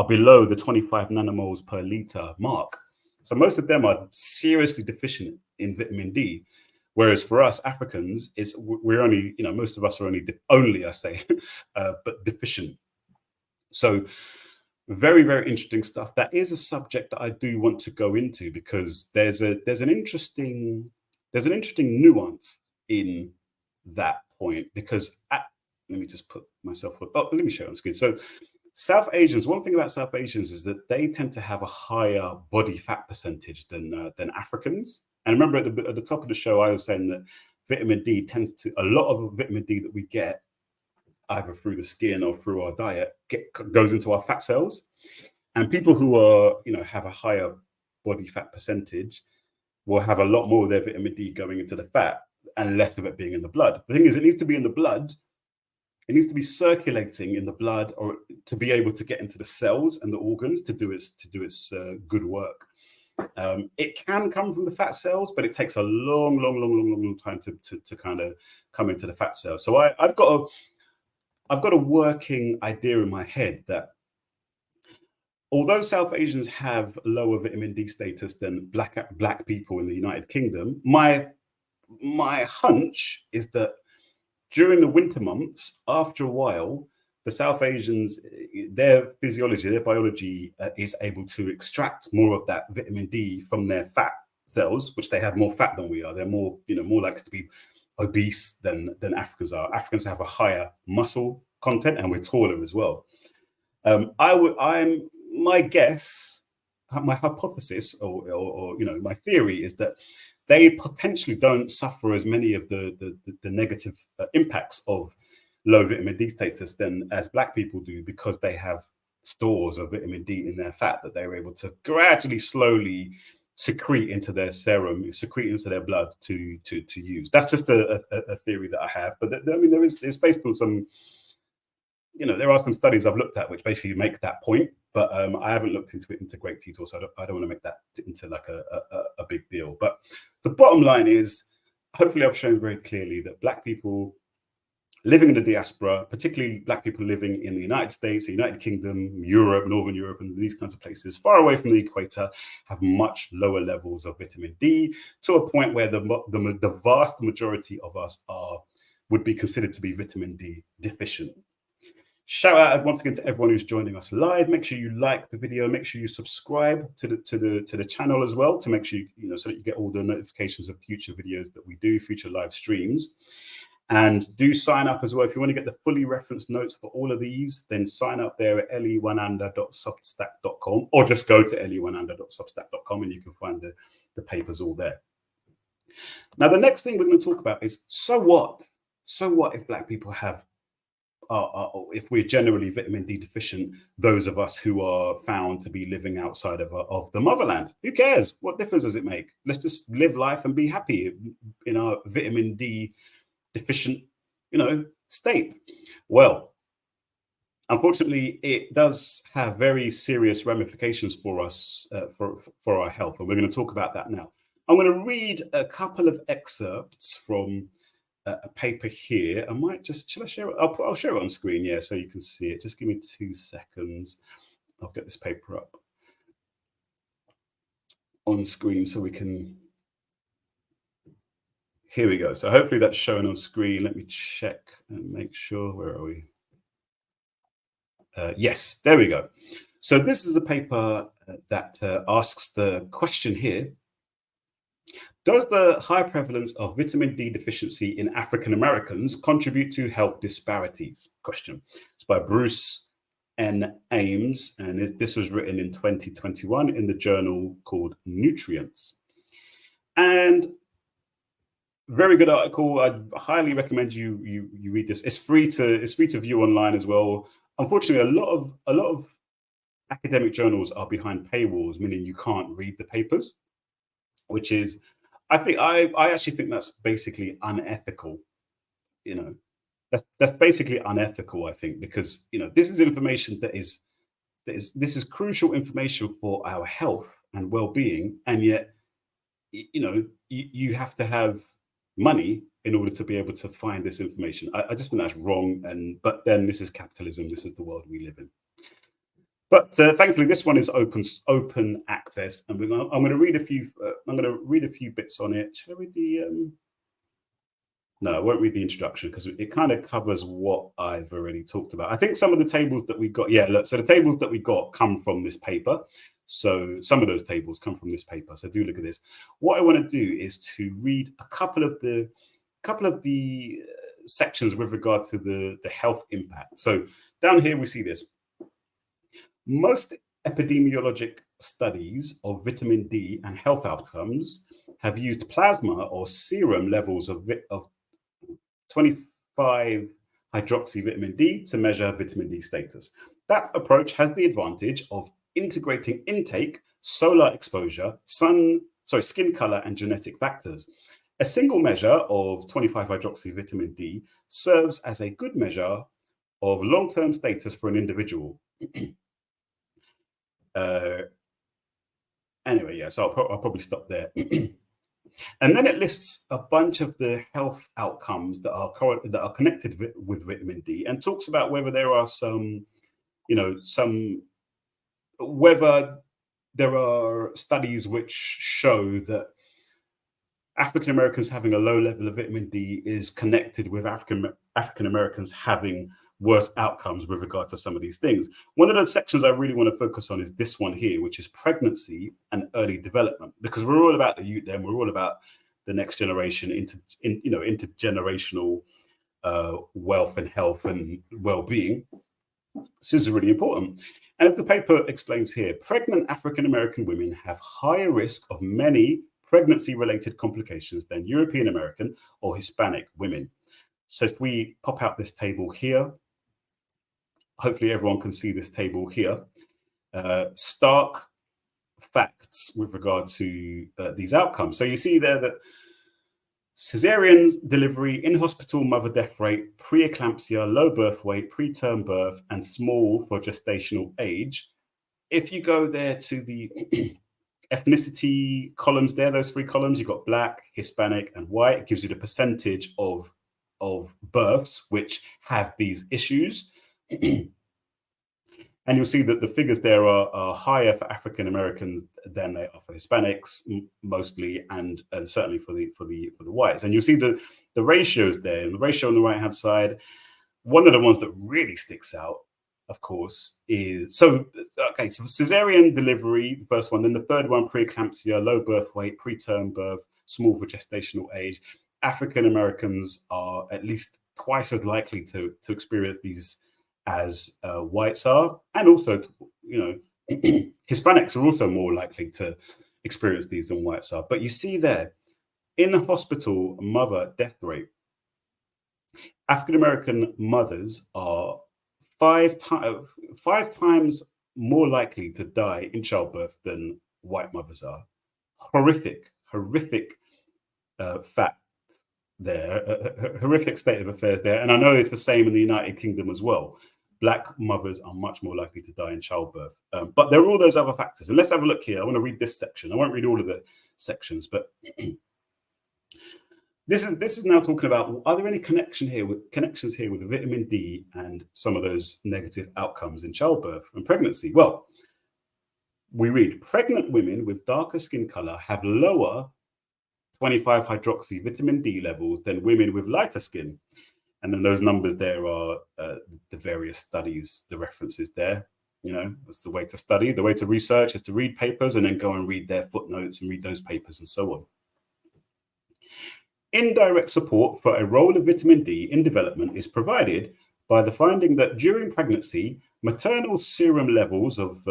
below the 25 nanomoles per liter mark. So most of them are seriously deficient in vitamin D. Whereas for us Africans, we're only, most of us are only I say, but deficient. So very, very interesting stuff. That is a subject that I do want to go into because there's an interesting nuance in that point. Because let me just put myself. Let me show you on screen. So South Asians. One thing about South Asians is that they tend to have a higher body fat percentage than Africans. And remember at the top of the show, I was saying that vitamin D a lot of vitamin D that we get either through the skin or through our diet goes into our fat cells. And people who are, have a higher body fat percentage will have a lot more of their vitamin D going into the fat and less of it being in the blood. The thing is, it needs to be in the blood. It needs to be circulating in the blood or to be able to get into the cells and the organs to do its good work. It can come from the fat cells, but it takes a long time to kind of come into the fat cells. So I've got a working idea in my head that although South Asians have lower vitamin D status than black people in the United Kingdom, my hunch is that during the winter months, after a while, the South Asians, their physiology, their biology is able to extract more of that vitamin D from their fat cells, which they have more fat than we are. They're more, more likely to be obese than Africans are. Africans have a higher muscle content, and we're taller as well. My guess, my hypothesis, or my theory is that they potentially don't suffer as many of the negative impacts of low vitamin D status than as black people do, because they have stores of vitamin D in their fat that they're able to gradually, slowly secrete into their serum, secrete into their blood to use. That's just a theory that I have, but it's based on some, there are some studies I've looked at which basically make that point, but I haven't looked into it into great detail, so I don't want to make that into like a big deal. But the bottom line is, hopefully I've shown very clearly that black people living in the diaspora, particularly black people living in the United States, the United Kingdom, Europe, Northern Europe, and these kinds of places far away from the equator, have much lower levels of vitamin D, to a point where the vast majority of us would be considered to be vitamin D deficient. Shout out once again to everyone who's joining us live. Make sure you like the video. Make sure you subscribe to the channel as well, to make sure so that you get all the notifications of future videos that we do, future live streams. And do sign up as well. If you want to get the fully referenced notes for all of these, then sign up there at lewananda.substack.com, or just go to lewananda.substack.com and you can find the papers all there. Now, the next thing we're going to talk about is, so what? So what if black people have, if we're generally vitamin D deficient, those of us who are found to be living outside of the motherland? Who cares? What difference does it make? Let's just live life and be happy in our vitamin D deficient, state. Well, unfortunately, it does have very serious ramifications for us, for our health, and we're going to talk about that now. I'm going to read a couple of excerpts from a paper here. Should I share it? I'll share it on screen, yeah, so you can see it. Just give me 2 seconds. I'll get this paper up on screen so we can. Here we go. So hopefully that's shown on screen. Let me check and make sure. Where are we? Yes, there we go. So this is a paper that asks the question here: does the high prevalence of vitamin D deficiency in African Americans contribute to health disparities? Question. It's by Bruce N. Ames, and this was written in 2021 in the journal called Nutrients. And very good article. I'd highly recommend you read this. It's free to view online as well. Unfortunately, a lot of academic journals are behind paywalls, meaning you can't read the papers, which is, I actually think that's basically unethical. That's basically unethical, I think, because this is information this is crucial information for our health and well-being, and yet you have to have money in order to be able to find this information. I just think that's wrong, but then this is capitalism. This is the world we live in. But thankfully, this one is open access, and I'm going to read a few. I'm going to read a few bits on it. Should I read the? No, I won't read the introduction because it kind of covers what I've already talked about. I think some of the tables that we got. Yeah, look. So the tables that we got come from this paper. So some of those tables come from this paper. So do look at this. What I want to do is to read a couple of the sections with regard to the health impact. So down here we see this. Most epidemiologic studies of vitamin D and health outcomes have used plasma or serum levels of 25 hydroxyvitamin D to measure vitamin D status. That approach has the advantage of integrating intake, solar exposure, skin color, and genetic factors. A single measure of 25 hydroxyvitamin D serves as a good measure of long-term status for an individual. Anyway, yeah, so I'll probably stop there. And then it lists a bunch of the health outcomes that are connected with vitamin D, and talks about whether there are some whether there are studies which show that African Americans having a low level of vitamin D is connected with African Americans having worse outcomes with regard to some of these things. One of those sections I really want to focus on is this one here, which is pregnancy and early development, because we're all about the youth then, we're all about the next generation, intergenerational wealth and health and well-being. This is really important. And as the paper explains here, pregnant African American women have higher risk of many pregnancy-related complications than European American or Hispanic women. So if we pop out this table here, hopefully everyone can see this table here. Stark facts with regard to these outcomes. So you see there that cesarean delivery, in-hospital mother death rate, preeclampsia, low birth weight, preterm birth, and small for gestational age. If you go there to the ethnicity columns there, those three columns, you've got Black, Hispanic, and white. It gives you the percentage of births which have these issues. And you'll see that the figures there are higher for African Americans than they are for Hispanics, mostly, and certainly for the whites. And you'll see the ratios there. And the ratio on the right hand side, one of the ones that really sticks out, of course, is so cesarean delivery, the first one, then the third one, preeclampsia, low birth weight, preterm birth, small for gestational age. African Americans are at least twice as likely to experience these as whites are, and also, Hispanics are also more likely to experience these than whites are. But you see there, in the hospital mother death rate, African American mothers are five times more likely to die in childbirth than white mothers are. Horrific fact there, horrific state of affairs there. And I know it's the same in the United Kingdom as well. Black mothers are much more likely to die in childbirth. But there are all those other factors. And let's have a look here. I want to read this section. I won't read all of the sections, but this is now talking about, are there any connections here with vitamin D and some of those negative outcomes in childbirth and pregnancy? Well, we read, pregnant women with darker skin color have lower 25-hydroxyvitamin D levels than women with lighter skin. And then those numbers there are the various studies, the references there. That's the way to study. The way to research is to read papers and then go and read their footnotes and read those papers and so on. Indirect support for a role of vitamin D in development is provided by the finding that during pregnancy, maternal serum levels of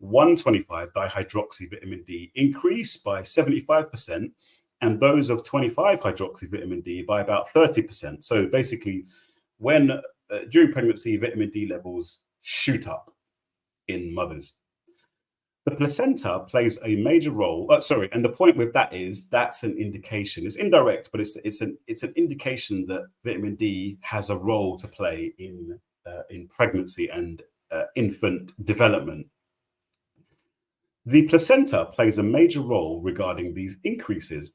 125-dihydroxyvitamin D increase by 75%, and those of 25-hydroxyvitamin D by about 30%. So basically, when during pregnancy, vitamin D levels shoot up in mothers. The placenta plays a major role. And the point with that is that's an indication. It's indirect, but it's an indication that vitamin D has a role to play in pregnancy and infant development. The placenta plays a major role regarding these increases.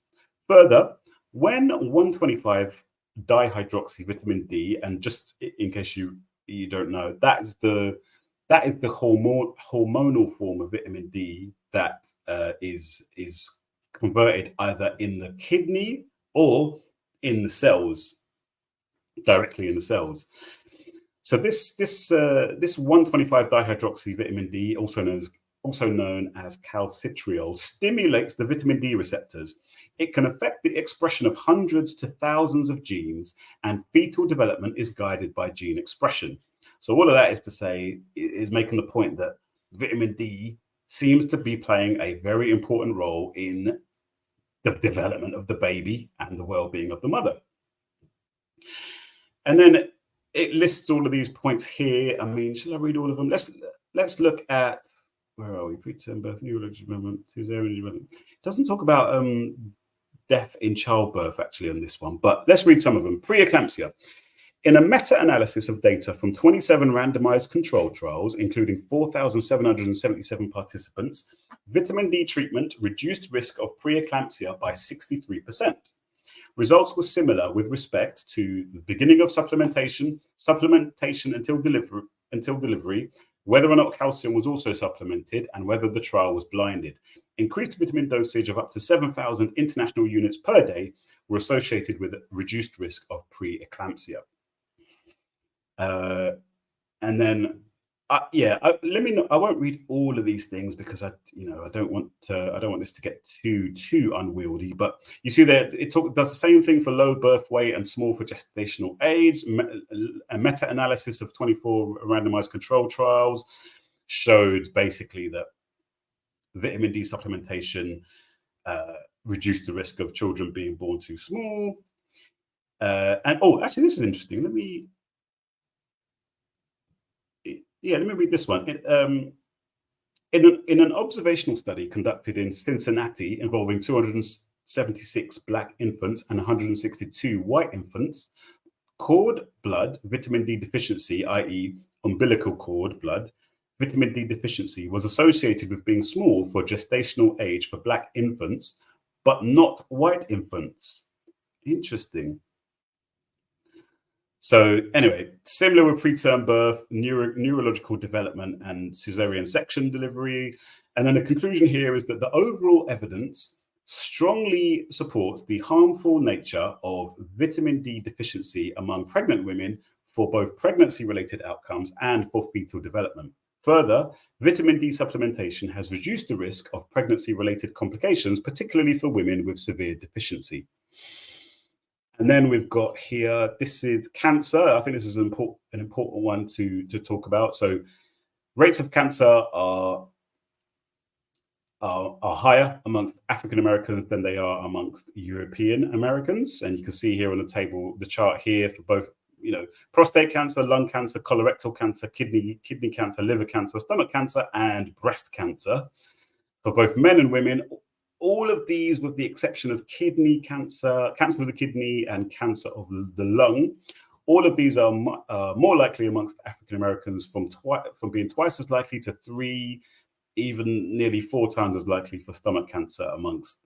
Further, when 125-dihydroxyvitamin D, and just in case you don't know, that is the hormonal form of vitamin D that is converted either in the kidney or in the cells, directly in the cells. So this 125-dihydroxyvitamin D, also known as calcitriol, stimulates the vitamin D receptors. It can affect the expression of hundreds to thousands of genes, and fetal development is guided by gene expression. So all of that is to say, is making the point that vitamin D seems to be playing a very important role in the development of the baby and the well-being of the mother. And then it lists all of these points here. I mean, shall I read all of them? Let's look at, where are we? Preterm birth, neurological development, cesarean development. It doesn't talk about death in childbirth actually on this one, but let's read some of them. Preeclampsia. In a meta-analysis of data from 27 randomized controlled trials, including 4,777 participants, vitamin D treatment reduced risk of preeclampsia by 63%. Results were similar with respect to the beginning of supplementation until delivery, whether or not calcium was also supplemented, and whether the trial was blinded. Increased vitamin dosage of up to 7,000 international units per day were associated with a reduced risk of preeclampsia. And then, let me know. I won't read all of these things because I don't want this to get too unwieldy. But you see that it does the same thing for low birth weight and small for gestational age. A meta-analysis of 24 randomized control trials showed basically that vitamin D supplementation reduced the risk of children being born too small. Actually, this is interesting. Let me read this one. In an observational study conducted in Cincinnati involving 276 Black infants and 162 white infants, cord blood vitamin D deficiency, i.e. umbilical cord blood vitamin D deficiency, was associated with being small for gestational age for Black infants, but not white infants. Interesting. So anyway, similar with preterm birth, neurological development, and cesarean section delivery. And then the conclusion here is that the overall evidence strongly supports the harmful nature of vitamin D deficiency among pregnant women for both pregnancy-related outcomes and for fetal development. Further, vitamin D supplementation has reduced the risk of pregnancy-related complications, particularly for women with severe deficiency. And then we've got here, this is cancer. I think this is an important one to talk about. So rates of cancer are higher amongst African Americans than they are amongst European Americans. And you can see here on the table, the chart here for both, prostate cancer, lung cancer, colorectal cancer, kidney cancer, liver cancer, stomach cancer, and breast cancer. For both men and women, all of these, with the exception of kidney cancer, cancer of the kidney, and cancer of the lung, all of these are more likely amongst African Americans from being twice as likely to 3, even nearly 4 times as likely for stomach cancer amongst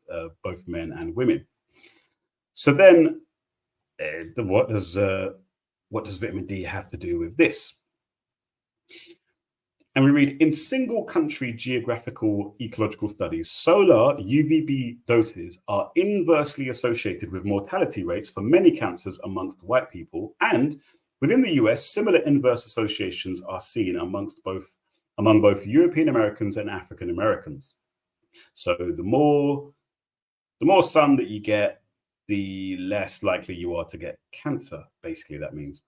both men and women. So then, what does vitamin D have to do with this? And we read, in single country geographical ecological studies, solar UVB doses are inversely associated with mortality rates for many cancers amongst white people. And within the US, similar inverse associations are seen among both European Americans and African Americans. So the more sun that you get, the less likely you are to get cancer, basically that means.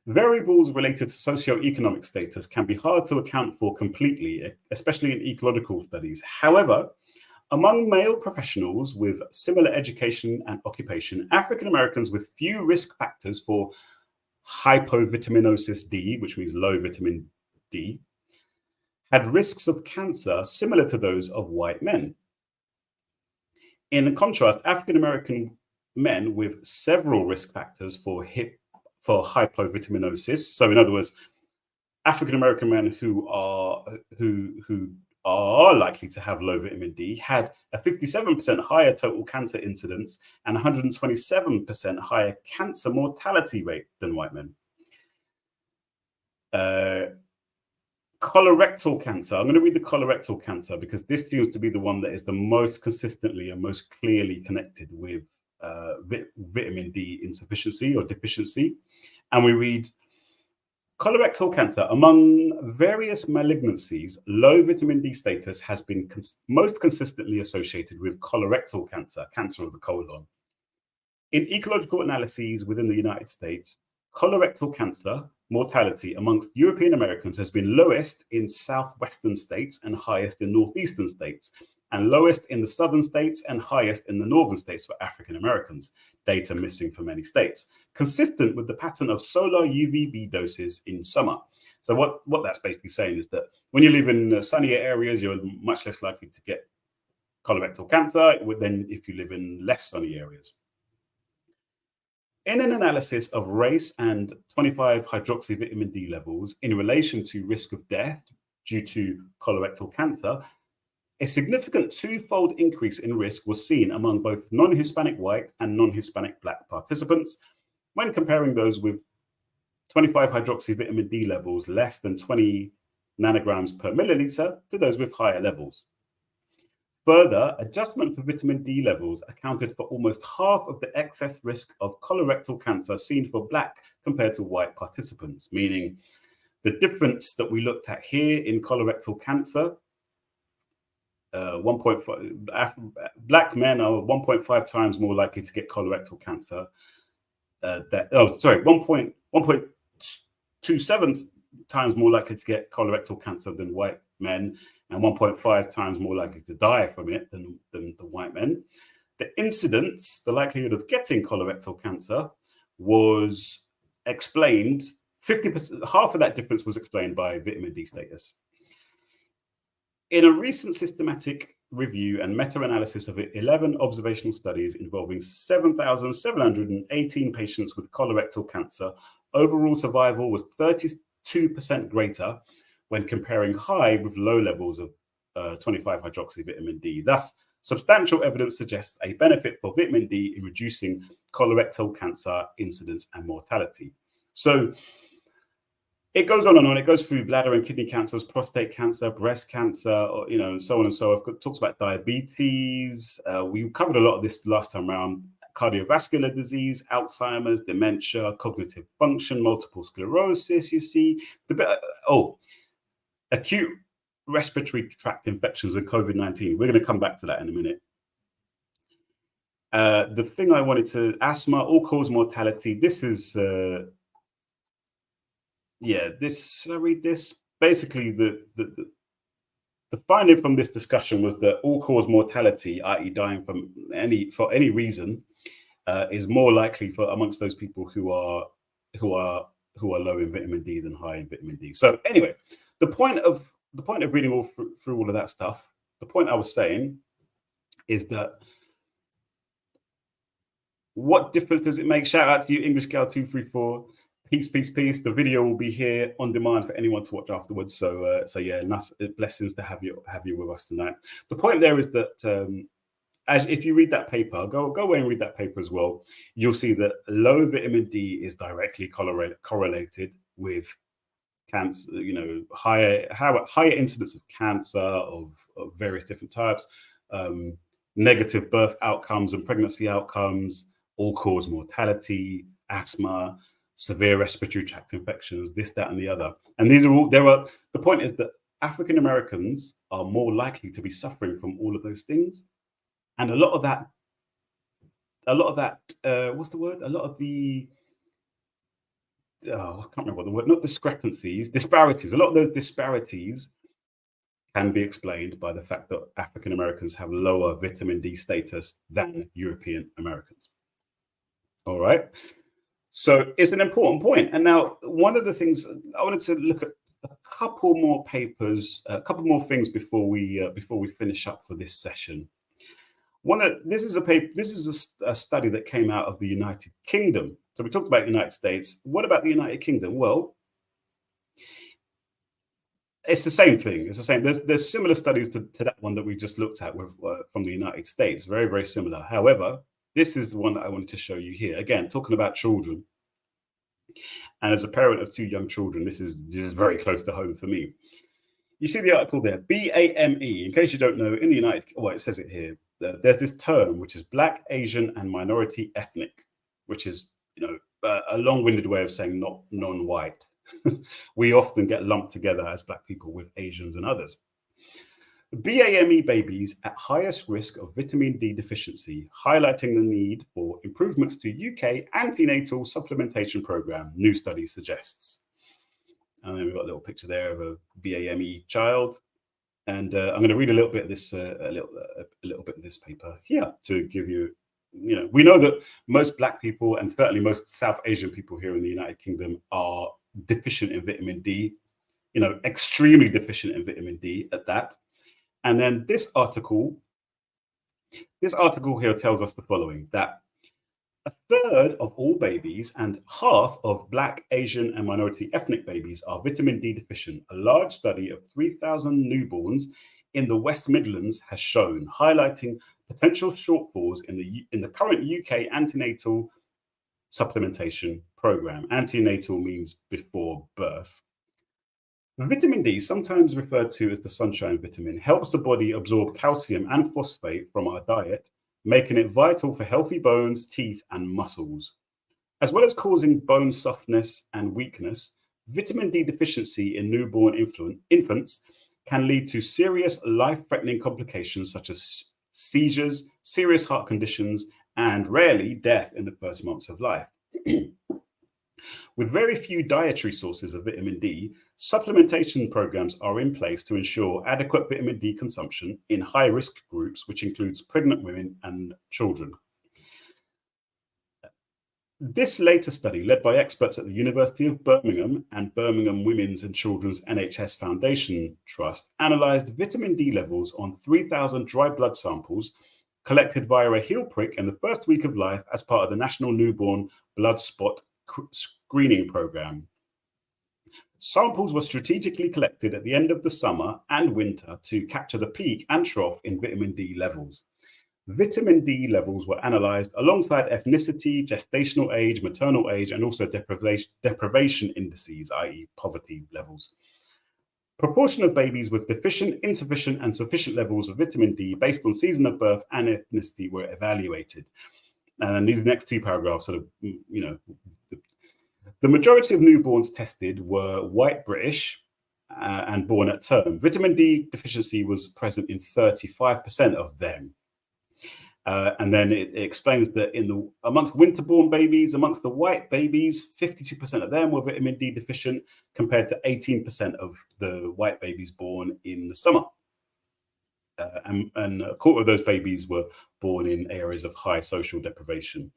Variables related to socioeconomic status can be hard to account for completely, especially in ecological studies. However, among male professionals with similar education and occupation, African Americans with few risk factors for hypovitaminosis D, which means low vitamin D, had risks of cancer similar to those of white men. In contrast, African American men with several risk factors for hypovitaminosis. So in other words, African American men who are likely to have low vitamin D had a 57% higher total cancer incidence and 127% higher cancer mortality rate than white men. Colorectal cancer. I'm going to read the colorectal cancer because this seems to be the one that is the most consistently and most clearly connected with vitamin D insufficiency or deficiency. And we read, colorectal cancer, among various malignancies, low vitamin D status has been most consistently associated with colorectal cancer, cancer of the colon. In ecological analyses within the United States, colorectal cancer mortality amongst European Americans has been lowest in southwestern states and highest in northeastern states, and lowest in the southern states and highest in the northern states for African Americans, data missing for many states, consistent with the pattern of solar UVB doses in summer. So what that's basically saying is that when you live in sunnier areas, you're much less likely to get colorectal cancer than if you live in less sunny areas. In an analysis of race and 25 hydroxyvitamin D levels in relation to risk of death due to colorectal cancer, a significant twofold increase in risk was seen among both non-Hispanic white and non-Hispanic Black participants when comparing those with 25 hydroxyvitamin D levels less than 20 nanograms per milliliter to those with higher levels. Further, adjustment for vitamin D levels accounted for almost half of the excess risk of colorectal cancer seen for Black compared to white participants, meaning the difference that we looked at here in colorectal cancer, 1.5, Black men are 1.5 times more likely to get colorectal cancer. 1.27 times more likely to get colorectal cancer than white men, and 1.5 times more likely to die from it than the white men. The incidence, the likelihood of getting colorectal cancer, was explained 50%. Half of that difference was explained by vitamin D status. In a recent systematic review and meta-analysis of 11 observational studies involving 7,718 patients with colorectal cancer, overall survival was 32% greater when comparing high with low levels of 25 hydroxyvitamin D. Thus, substantial evidence suggests a benefit for vitamin D in reducing colorectal cancer incidence and mortality. So it goes on and on. It goes through bladder and kidney cancers, prostate cancer, breast cancer, and so on and so on. It talks about diabetes. We covered a lot of this last time around. Cardiovascular disease, Alzheimer's, dementia, cognitive function, multiple sclerosis, you see. Acute respiratory tract infections and COVID-19. We're going to come back to that in a minute. The thing I wanted to, asthma, all-cause mortality. This is, should I read this? Basically, the finding from this discussion was that all-cause mortality, i.e. dying for any reason, is more likely for amongst those people who are low in vitamin D than high in vitamin D. So anyway, the point of reading through all of that stuff, the point I was saying is that what difference does it make? Shout out to you, English Gal 234. Peace. The video will be here on demand for anyone to watch afterwards. So yeah, nice, blessings to have you with us tonight. The point there is that as if you read that paper, go away and read that paper as well. You'll see that low vitamin D is directly correlated with cancer. Higher incidence of cancer of various different types, negative birth outcomes and pregnancy outcomes, all-cause mortality, asthma, severe respiratory tract infections, this, that, and the other. And these are all, the point is that African Americans are more likely to be suffering from all of those things. And a lot of that, what's the word? A lot of the, I can't remember what the word, not disparities. A lot of those disparities can be explained by the fact that African Americans have lower vitamin D status than European Americans. All right. So it's an important point. And now one of the things I wanted to look at a couple more papers, a couple more things before we finish up for this session. This is a study that came out of the United Kingdom. So we talked about the United States. What about the United Kingdom? Well, it's the same thing. It's the same. There's similar studies to that one that we just looked at from the United States. Very, very similar. However, this is the one that I wanted to show you here. Again, talking about children. And as a parent of 2 young children, this is very close to home for me. You see the article there, BAME. In case you don't know, in the it says it here. There's this term which is Black, Asian, and minority ethnic, which is a long-winded way of saying not non-white. We often get lumped together as Black people with Asians and others. BAME babies at highest risk of vitamin D deficiency, highlighting the need for improvements to UK antenatal supplementation program, new study suggests. And then we've got a little picture there of a BAME child. And I'm going to read a little bit of this, a little bit of this paper here to give you, we know that most Black people and certainly most South Asian people here in the United Kingdom are deficient in vitamin D, extremely deficient in vitamin D at that. And then this article here tells us the following, that a third of all babies and half of Black, Asian, and minority ethnic babies are vitamin D deficient. A large study of 3,000 newborns in the West Midlands has shown, highlighting potential shortfalls in the current UK antenatal supplementation program. Antenatal means before birth. Vitamin D, sometimes referred to as the sunshine vitamin, helps the body absorb calcium and phosphate from our diet, making it vital for healthy bones, teeth, and muscles. As well as causing bone softness and weakness, vitamin D deficiency in newborn infants can lead to serious life-threatening complications such as seizures, serious heart conditions, and rarely death in the first months of life. With very few dietary sources of vitamin D, supplementation programs are in place to ensure adequate vitamin D consumption in high-risk groups, which includes pregnant women and children. This latest study, led by experts at the University of Birmingham and Birmingham Women's and Children's NHS Foundation Trust, analysed vitamin D levels on 3,000 dry blood samples collected via a heel prick in the first week of life as part of the National Newborn Blood Spot Screening Programme. Samples were strategically collected at the end of the summer and winter to capture the peak and trough in vitamin D levels. Vitamin D levels were analysed alongside ethnicity, gestational age, maternal age, and also deprivation indices, i.e. poverty levels. Proportion of babies with deficient, insufficient, and sufficient levels of vitamin D based on season of birth and ethnicity were evaluated. And these next two paragraphs sort of, the majority of newborns tested were white British and born at term. Vitamin D deficiency was present in 35% of them. And then it explains that amongst winter-born babies, amongst the white babies, 52% of them were vitamin D deficient compared to 18% of the white babies born in the summer. And a quarter of those babies were born in areas of high social deprivation.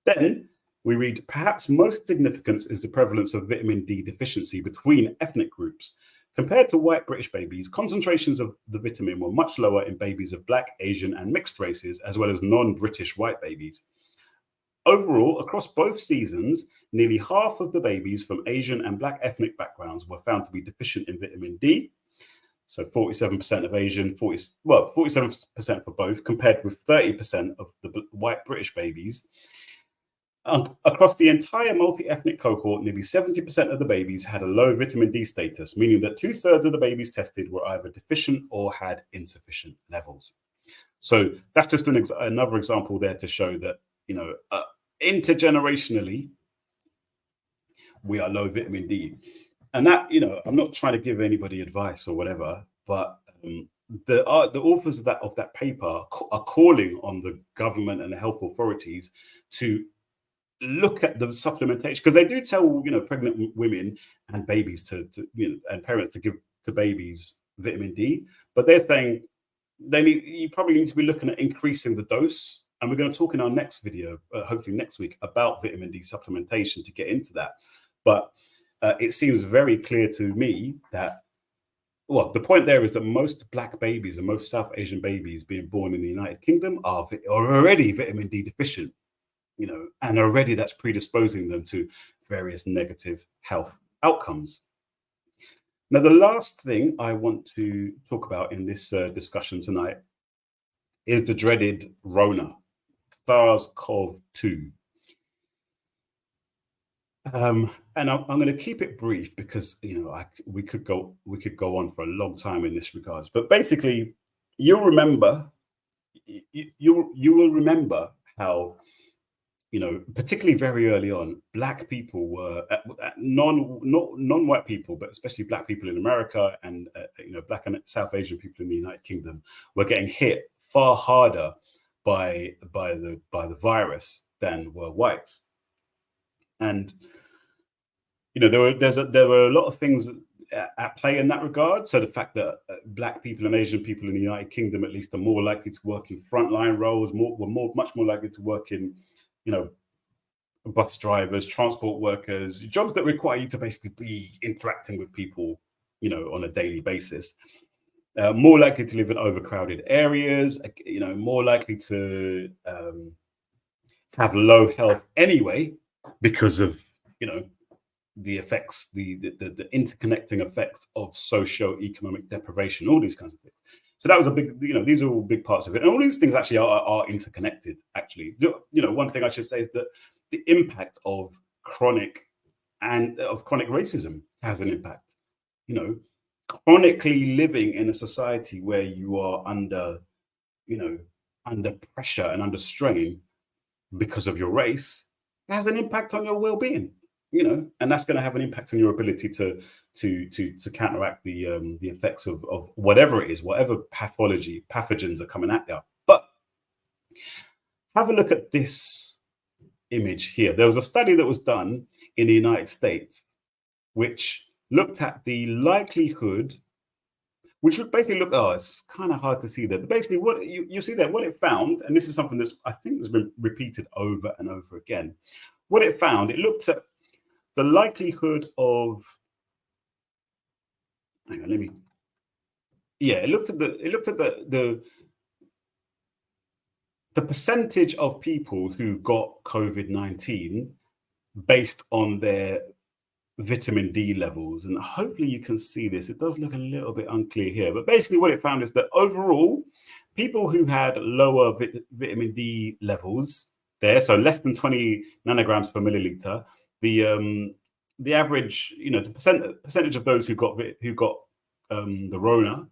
Then we read, perhaps most significant is the prevalence of vitamin D deficiency between ethnic groups. Compared to white British babies, concentrations of the vitamin were much lower in babies of Black, Asian, and mixed races, as well as non-British white babies. Overall, across both seasons, nearly half of the babies from Asian and Black ethnic backgrounds were found to be deficient in vitamin D. So 47% of Asian, 47% for both, compared with 30% of the white British babies. Across the entire multi-ethnic cohort, nearly 70% of the babies had a low vitamin D status, meaning that 2/3 of the babies tested were either deficient or had insufficient levels. So that's just another example there to show that, intergenerationally, we are low vitamin D. And that, I'm not trying to give anybody advice or whatever, but the authors of that paper are calling on the government and the health authorities to look at the supplementation, because they do tell pregnant women and babies and parents to give to babies vitamin D, but they're saying you probably need to be looking at increasing the dose. And we're going to talk in our next video, hopefully next week, about vitamin D supplementation to get into that. But it seems very clear to me that, well, the point there is that most Black babies and most South Asian babies being born in the United Kingdom are already vitamin D deficient. And already that's predisposing them to various negative health outcomes. Now, the last thing I want to talk about in this discussion tonight is the dreaded Rona, SARS-CoV-2. And I'm going to keep it brief because we could go on for a long time in this regards. But basically, you'll remember you will remember how, particularly very early on, Black people were non-white people, but especially Black people in America and Black and South Asian people in the United Kingdom were getting hit far harder by the virus than were whites. And there were a lot of things at play in that regard. So the fact that Black people and Asian people in the United Kingdom, at least, are more likely to work in frontline roles, much more likely to work in bus drivers, transport workers, jobs that require you to basically be interacting with people, on a daily basis. More likely to live in overcrowded areas, more likely to have low health anyway, because of, the effects, the interconnecting effects of socio-economic deprivation, all these kinds of things. So that was a big, these are all big parts of it. And all these things actually are interconnected, actually. One thing I should say is that the impact of chronic racism has an impact. Chronically living in a society where you are under pressure and under strain because of your race, it has an impact on your well-being. And that's going to have an impact on your ability to counteract the effects of whatever it is, whatever pathogens are coming at you. But have a look at this image here. There was a study that was done in the United States, which looked at the likelihood, which would basically it's kind of hard to see that, but basically what you see that what it found, and this is something that's I think has been repeated over and over again. What it found, it looked at the likelihood of, it looked at the percentage of people who got COVID-19 based on their vitamin D levels. And hopefully you can see this. It does look a little bit unclear here, but basically what it found is that overall, people who had lower vitamin D levels there, so less than 20 nanograms per milliliter, the average, the percentage of those who got the Rona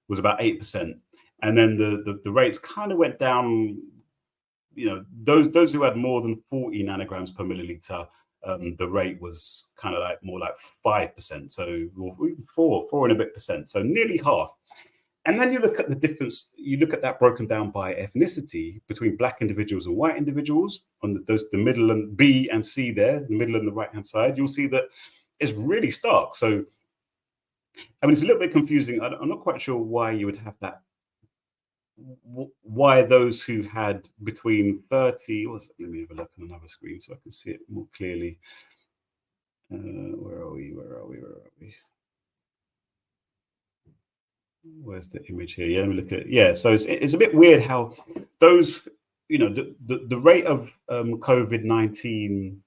was about 8%, and then the rates kind of went down. Those who had more than 40 nanograms per milliliter, the rate was kind of more like 5%, so 4 and a bit percent, so nearly half. And then you look at the difference, you look at that broken down by ethnicity between Black individuals and white individuals on the middle and B and C there, the middle and the right-hand side, you'll see that it's really stark. So, it's a little bit confusing. I'm not quite sure why you would have that. Why those who had between 30, let me have a look on another screen so I can see it more clearly. Where are we? Where's the image here? Yeah, let me look at it. Yeah, so it's a bit weird how those, the rate of COVID-19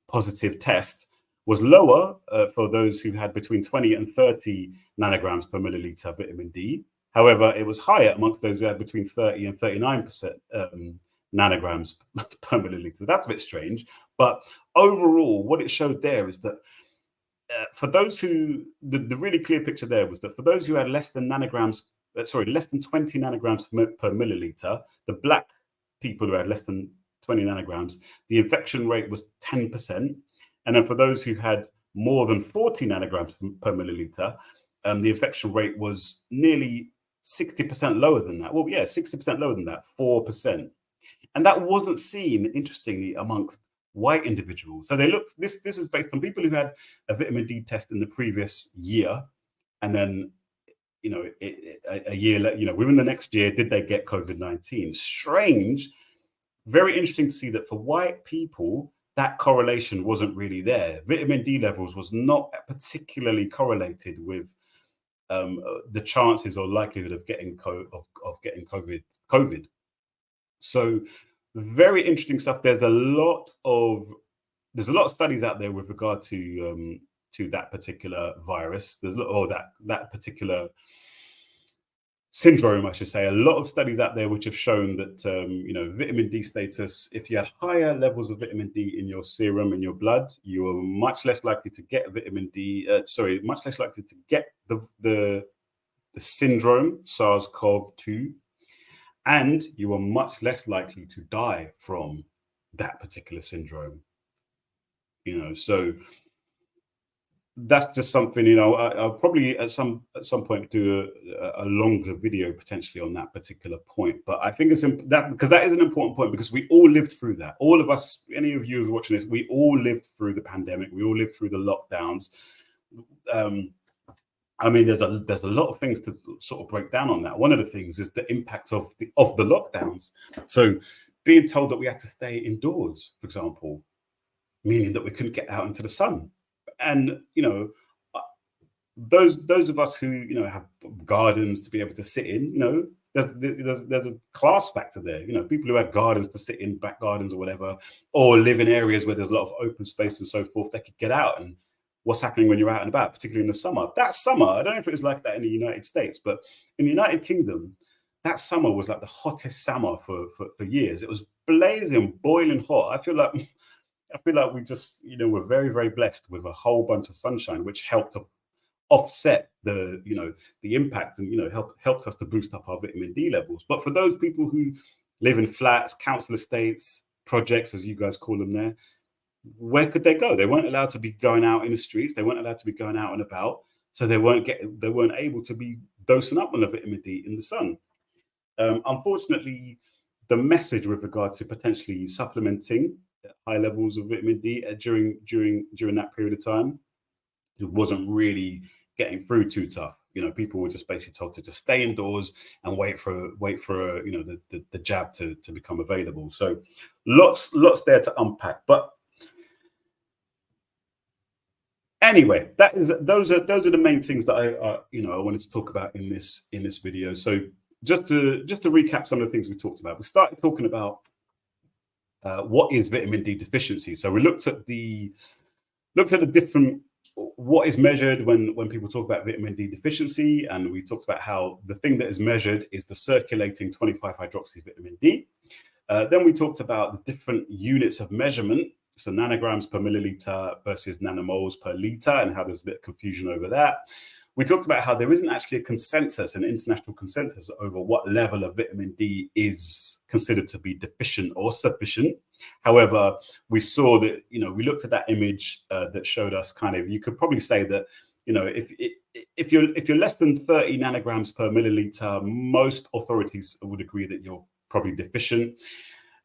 positive test was lower for those who had between 20 and 30 nanograms per milliliter vitamin D. However, it was higher amongst those who had between 30 and 39% nanograms per milliliter. That's a bit strange. But overall, what it showed there is that for those who, the really clear picture there was that for those who had less than 20 nanograms per milliliter, the Black people who had less than 20 nanograms, the infection rate was 10%. And then for those who had more than 40 nanograms per milliliter, the infection rate was nearly 60% lower than that. 60% lower than that, 4%. And that wasn't seen, interestingly, amongst white individuals. So they looked, this is based on people who had a vitamin D test in the previous year. And then, a year later, within the next year, did they get COVID-19? Strange, very interesting to see that for white people, that correlation wasn't really there. Vitamin D levels was not particularly correlated with the chances or likelihood of getting COVID. So very interesting stuff. There's a lot of studies out there with regard to that particular virus. That particular syndrome, I should say. A lot of studies out there which have shown that vitamin D status, if you had higher levels of vitamin D in your serum, in your blood, you are much less likely to get much less likely to get the syndrome, SARS-CoV-2, and you are much less likely to die from that particular syndrome. So that's just something, I'll probably at some point do a longer video potentially on that particular point. But I think it's because that is an important point, because we all lived through that. All of us, any of you who's watching this, we all lived through the pandemic. We all lived through the lockdowns. There's a lot of things to sort of break down on that. One of the things is the impact of the lockdowns. So being told that we had to stay indoors, for example, meaning that we couldn't get out into the sun. And, those of us who, have gardens to be able to sit in, there's a class factor there. People who have gardens to sit in, back gardens or whatever, or live in areas where there's a lot of open space and so forth, they could get out and what's happening when you're out and about, particularly in the summer. That summer, I don't know if it was like that in the United States, but in the United Kingdom, that summer was like the hottest summer for years. It was blazing, boiling hot. I feel like we just, we're very, very blessed with a whole bunch of sunshine, which helped to offset the, the impact and, helped us to boost up our vitamin D levels. But for those people who live in flats, council estates, projects, as you guys call them there, where could they go? They weren't allowed to be going out in the streets. They weren't allowed to be going out and about. So they weren't able to be dosing up on the vitamin D in the sun. Unfortunately, the message with regard to potentially supplementing high levels of vitamin D during that period of time, it wasn't really getting through too tough. People were just basically told to just stay indoors and wait for the jab to become available. So lots there to unpack. But anyway, those are the main things that I wanted to talk about in this video. So just to recap some of the things we talked about. We started talking about what is vitamin D deficiency. So we looked at the different what is measured when people talk about vitamin D deficiency, and we talked about how the thing that is measured is the circulating 25-hydroxyvitamin D. Then we talked about the different units of measurement, so nanograms per milliliter versus nanomoles per liter, and how there's a bit of confusion over that. We talked about how there isn't actually a consensus, an international consensus over what level of vitamin D is considered to be deficient or sufficient. However, we saw that, we looked at that image that showed us kind of, you could probably say that, if you're less than 30 nanograms per milliliter, most authorities would agree that you're probably deficient.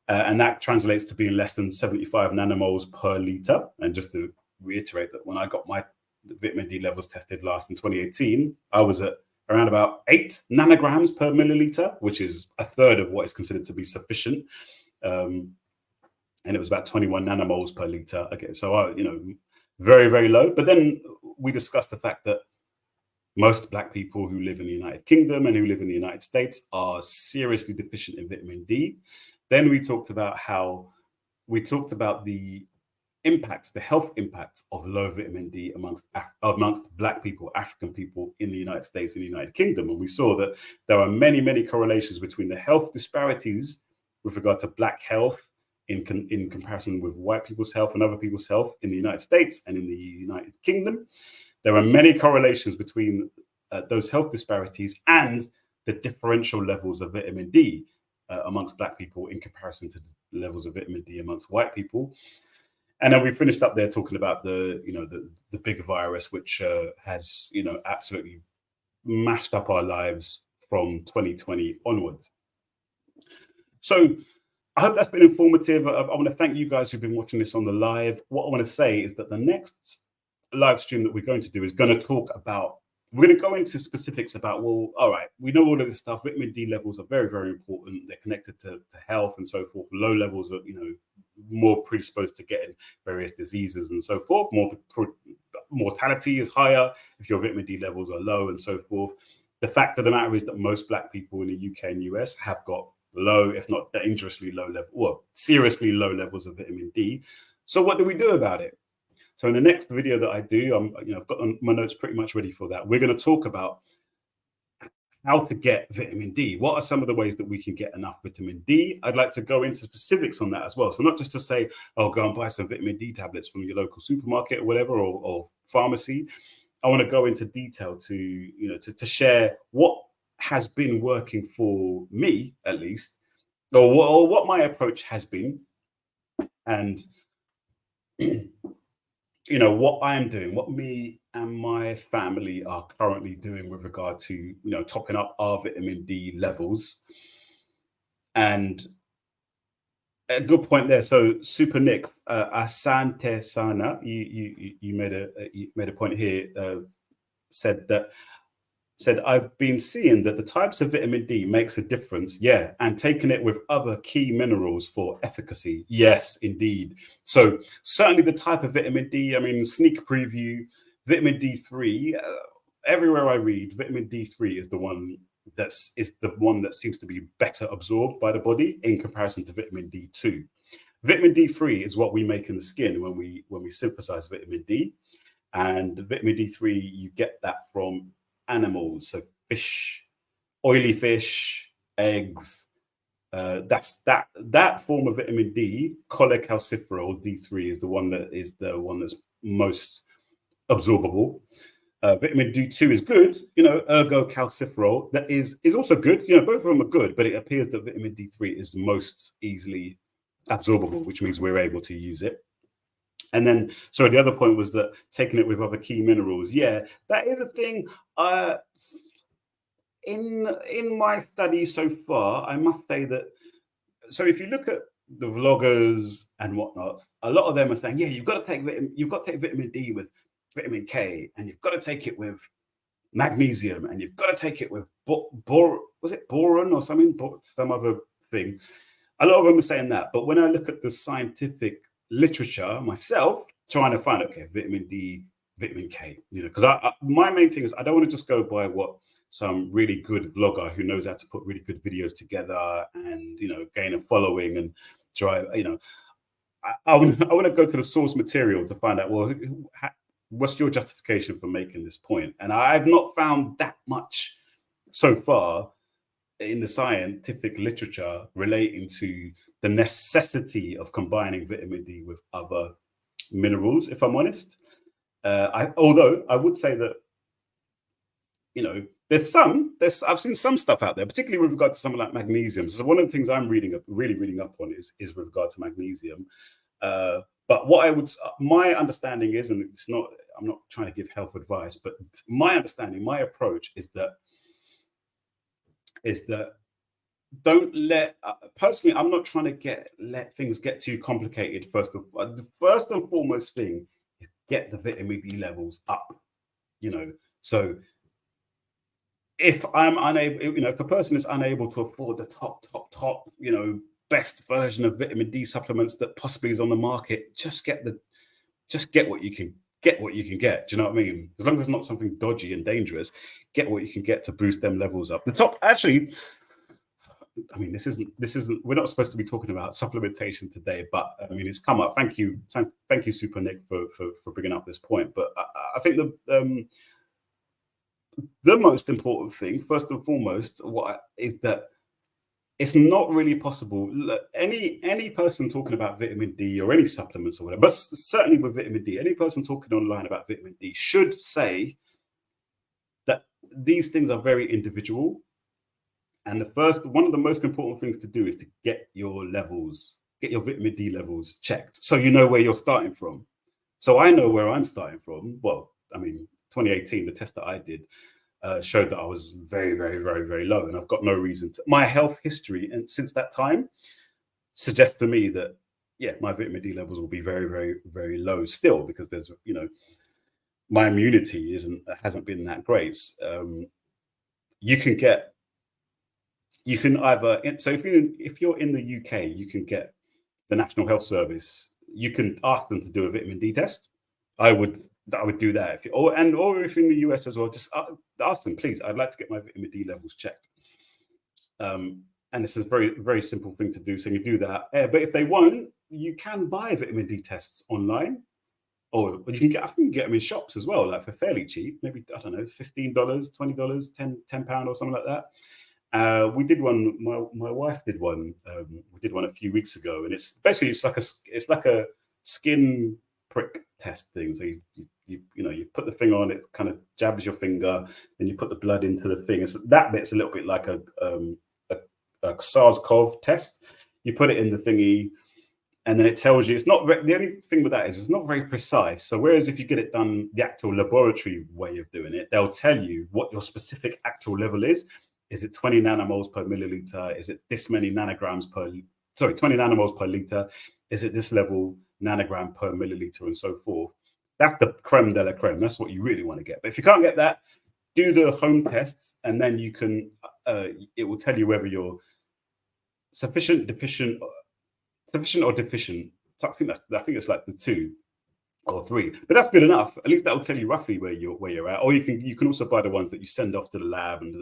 And that translates to being less than 75 nanomoles per liter. And just to reiterate that when I got my vitamin D levels tested last in 2018, I was at around about 8 nanograms per milliliter, which is a third of what is considered to be sufficient. And it was about 21 nanomoles per liter. Okay, so very, very low. But then we discussed the fact that most Black people who live in the United Kingdom and who live in the United States are seriously deficient in vitamin D. Then we talked about the impacts, the health impacts of low vitamin D amongst Black people, African people in the United States and the United Kingdom. And we saw that there are many, many correlations between the health disparities with regard to Black health in comparison with white people's health and other people's health in the United States and in the United Kingdom. There are many correlations between those health disparities and the differential levels of vitamin D amongst Black people in comparison to the levels of vitamin D amongst white people. And then we finished up there talking about the big virus, which has, absolutely mashed up our lives from 2020 onwards. So I hope that's been informative. I want to thank you guys who've been watching this on the live. What I want to say is that the next live stream that we're going to do is going to talk about, we're going to go into specifics about, well, all right, we know all of this stuff. Vitamin D levels are very, very important. They're connected to health and so forth. Low levels are, more predisposed to getting various diseases and so forth. Mortality is higher if your vitamin D levels are low and so forth. The fact of the matter is that most Black people in the UK and US have got low, if not dangerously low level, or seriously low levels of vitamin D. So what do we do about it? So in the next video that I do, I've got my notes pretty much ready for that. We're going to talk about how to get vitamin D. What are some of the ways that we can get enough vitamin D? I'd like to go into specifics on that as well. So not just to say, oh, go and buy some vitamin D tablets from your local supermarket or whatever, or pharmacy. I want to go into detail to share what has been working for me, at least, or what my approach has been, and what I'm doing, what me and my family are currently doing with regard to, topping up our vitamin D levels. And a good point there. So Super Nick, Asante Sana, you made a point here, said, I've been seeing that the types of vitamin D makes a difference. Yeah. And taking it with other key minerals for efficacy. Yes, indeed. So certainly the type of vitamin D, sneak preview, vitamin D3, everywhere I read, vitamin D3 is the one that seems to be better absorbed by the body in comparison to vitamin D2. Vitamin D3 is what we make in the skin when we synthesize vitamin D. And vitamin D3, you get that from animals, so fish, oily fish, eggs. That form of vitamin D, cholecalciferol D3, is the one that's most absorbable. Vitamin D2 is good, ergocalciferol that is also good. Both of them are good, but it appears that vitamin D3 is most easily absorbable, which means we're able to use it. And then, sorry, the other point was that taking it with other key minerals. Yeah, that is a thing. In my study so far, I must say that. So if you look at the vloggers and whatnot, a lot of them are saying, yeah, you've got to take vitamin D with vitamin K, and you've got to take it with magnesium, and you've got to take it with was it boron or something, some other thing. A lot of them are saying that, but when I look at the scientific literature myself, trying to find, okay, vitamin D, vitamin K, because my main thing is I don't want to just go by what some really good vlogger who knows how to put really good videos together and gain a following and try. I want to go to the source material to find out, well, what's your justification for making this point? And I've not found that much so far in the scientific literature relating to the necessity of combining vitamin D with other minerals, if I'm honest. Although I would say that, I've seen some stuff out there, particularly with regard to something like magnesium. So one of the things I'm reading up on is with regard to magnesium. But my understanding is, and I'm not trying to give health advice, but my understanding, my approach is that personally, I'm not trying to let things get too complicated. The first and foremost thing is get the vitamin D levels up, so if I'm unable, if a person is unable to afford the top, best version of vitamin D supplements that possibly is on the market, just get what you can get. Do you know what I mean? As long as it's not something dodgy and dangerous, get what you can get to boost them levels up. The top, actually, I mean, this isn't. We're not supposed to be talking about supplementation today, but I mean, it's come up. Thank you, Super Nick, for bringing up this point. But I think the most important thing, first and foremost, is that it's not really possible. Any person talking about vitamin D or any supplements or whatever, but certainly with vitamin D, any person talking online about vitamin D should say that these things are very individual. And one of the most important things to do is to get your vitamin D levels checked, so you know where you're starting from. So I know where I'm starting from. Well, I mean, 2018, the test that I did showed that I was very, very, very, very low, and I've got no reason to. My health history and since that time suggests to me that, yeah, my vitamin D levels will be very, very, very low still, because there's, my immunity hasn't been that great. You can either, so if you're in the UK, you can get the National Health Service. You can ask them to do a vitamin D test. I would do that. Or if in the US as well, just ask them, please, I'd like to get my vitamin D levels checked. And it's a very, very simple thing to do. So you do that. But if they want, you can buy vitamin D tests online, or you can get them in shops as well, like for fairly cheap, maybe, I don't know, $15, $20, £10 or something like that. We did one. My wife did one. We did one a few weeks ago, and it's like a skin prick test thing. So you put the thing on, it kind of jabs your finger, then you put the blood into the thing. That bit's a little bit like a SARS-CoV test. You put it in the thingy, and then it tells you. It's not the only thing with that is it's not very precise. So whereas if you get it done the actual laboratory way of doing it, they'll tell you what your specific actual level is. Is it 20 nanomoles per milliliter? Is it this many 20 nanomoles per liter? Is it this level nanogram per milliliter, and so forth? That's the creme de la creme. That's what you really want to get. But if you can't get that, do the home tests, and then you can. It will tell you whether you're sufficient, deficient, or deficient. So I think it's like the 2 or 3, but that's good enough. At least that will tell you roughly where you're at. Or you can also buy the ones that you send off to the lab and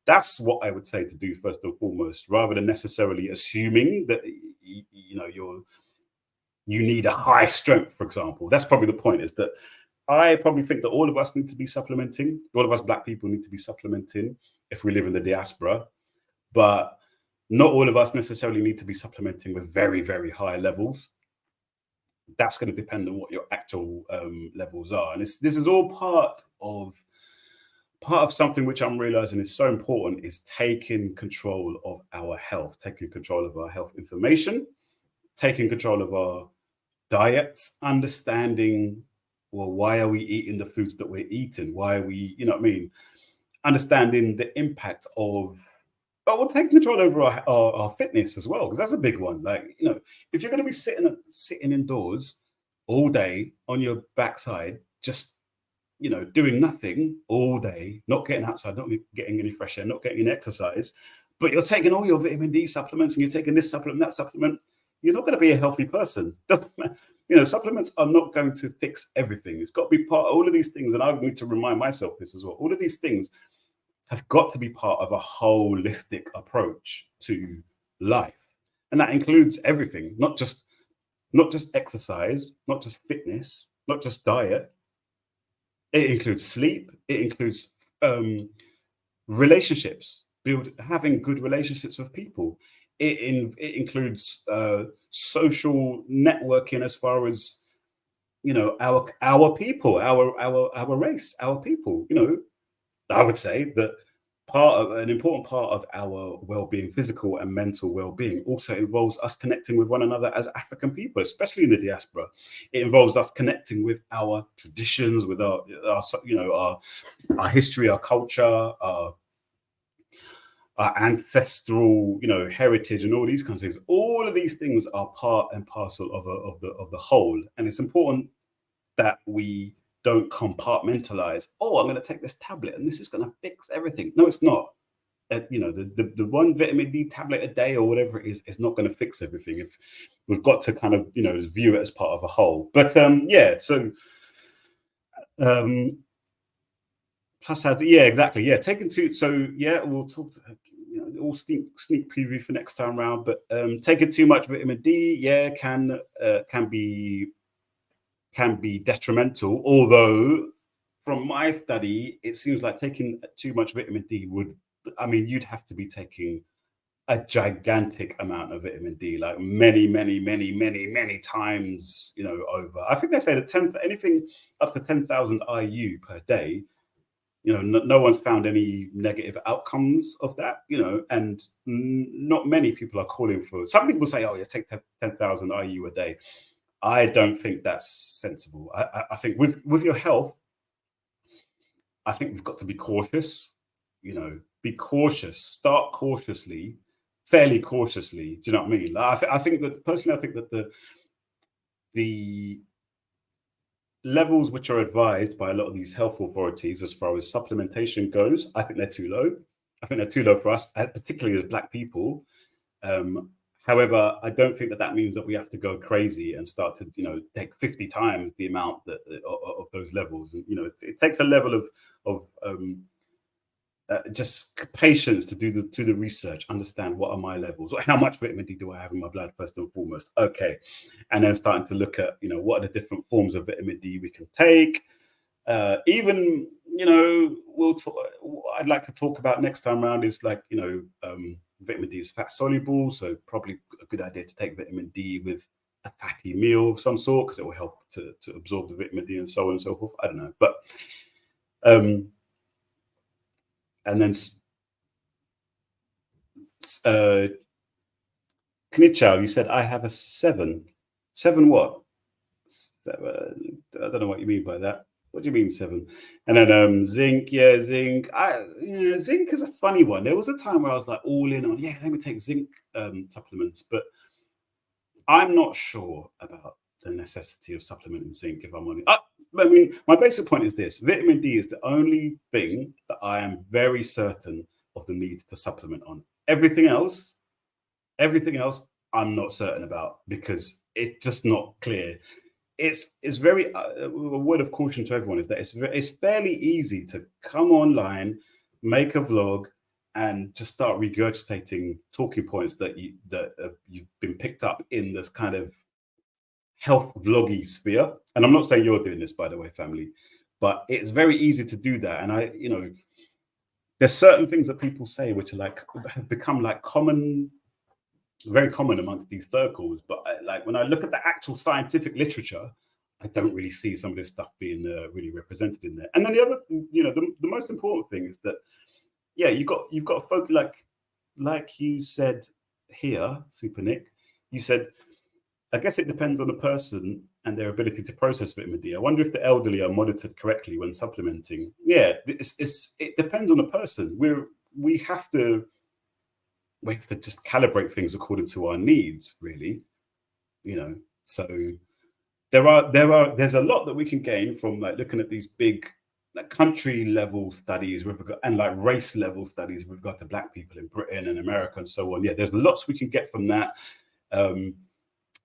That's what I would say to do first and foremost, rather than necessarily assuming that you need a high strength, for example. That's probably the point, is that I probably think that all of us need to be supplementing. All of us Black people need to be supplementing if we live in the diaspora, but not all of us necessarily need to be supplementing with very, very high levels. That's going to depend on what your actual levels are, and this is all part of something which I'm realizing is so important, is taking control of our health, taking control of our health information, taking control of our diets, understanding, well, why are we eating the foods that we're eating? Why are we, you know what I mean? Understanding the impact of, but we'll take control over our fitness as well, because that's a big one. Like, you know, if you're going to be sitting indoors all day on your backside, just, you know, doing nothing all day, not getting outside, not getting any fresh air, not getting any exercise, but you're taking all your vitamin D supplements and you're taking this supplement, that supplement, you're not going to be a healthy person. Doesn't matter. You know, supplements are not going to fix everything. It's got to be part of all of these things, and I need to remind myself this as well. All of these things have got to be part of a holistic approach to life, and that includes everything, not just exercise, not just fitness, not just diet. It includes sleep. It includes relationships, having good relationships with people. It includes social networking, as far as, you know, our people, our race, our people. You know, I would say that an important part of our well-being, physical and mental well-being, also involves us connecting with one another as African people, especially in the diaspora. It involves us connecting with our traditions, with our you know, our history, our culture, our ancestral, you know, heritage, and all these kinds of things. All of these things are part and parcel of the whole, and it's important that we don't compartmentalize. Oh, I'm going to take this tablet and this is going to fix everything. No, it's not. You know, the one vitamin D tablet a day or whatever it is not going to fix everything. If we've got to kind of, you know, view it as part of a whole. But yeah, so plus yeah, exactly, yeah. Taking two, so yeah, we'll talk. You know, all sneak preview for next time round. But taking too much vitamin D, yeah, can be detrimental. Although, from my study, it seems like taking too much vitamin D would, I mean, you'd have to be taking a gigantic amount of vitamin D, like many times, you know, over. I think they say that anything up to 10,000 IU per day, you know, no one's found any negative outcomes of that, you know, and not many people are calling for. Some people say, oh, yeah, take 10,000 IU a day. I don't think that's sensible. I think with your health, I think we've got to be cautious. You know, be cautious. Start cautiously, fairly cautiously. Do you know what I mean? Like, I think that personally, I think that the levels which are advised by a lot of these health authorities, as far as supplementation goes, I think they're too low. I think they're too low for us, particularly as Black people. However, I don't think that means that we have to go crazy and start to, you know, take 50 times the amount of those levels. And, you know, it takes a level of just patience to do the research, understand what are my levels, or how much vitamin D do I have in my blood, first and foremost. Okay, and then starting to look at, you know, what are the different forms of vitamin D we can take. Even, you know, I'd like to talk about next time around is, like, you know, vitamin D is fat soluble, so probably a good idea to take vitamin D with a fatty meal of some sort, because it will help to absorb the vitamin D and so on and so forth. I don't know, but and then Knichao, you said I have a 7. 7 what? 7, I don't know what you mean by that. What do you mean 7? And then zinc, yeah, zinc. Zinc is a funny one. There was a time where I was like all in on, yeah, let me take zinc supplements, but I'm not sure about the necessity of supplementing zinc, if I'm honest. I mean, my basic point is this: vitamin D is the only thing that I am very certain of the need to supplement on. Everything else, I'm not certain about, because it's just not clear. It's very a word of caution to everyone is that it's fairly easy to come online, make a vlog, and just start regurgitating talking points that you've been picked up in this kind of health vloggy sphere. And I'm not saying you're doing this, by the way, family, but it's very easy to do that. And there's certain things that people say which are like have become like very common amongst these circles. But like when I look at the actual scientific literature, I don't really see some of this stuff being really represented in there. And then the other, the most important thing is that, yeah, you've got to focus, like you said here, Super Nick. You said, I guess it depends on the person and their ability to process vitamin D. I wonder if the elderly are monitored correctly when supplementing. Yeah, it depends on the person. We have to just calibrate things according to our needs, really. So there's a lot that we can gain from like looking at these big like country level studies and like race level studies with regard to Black people in Britain and America and so on. Yeah, there's lots we can get from that.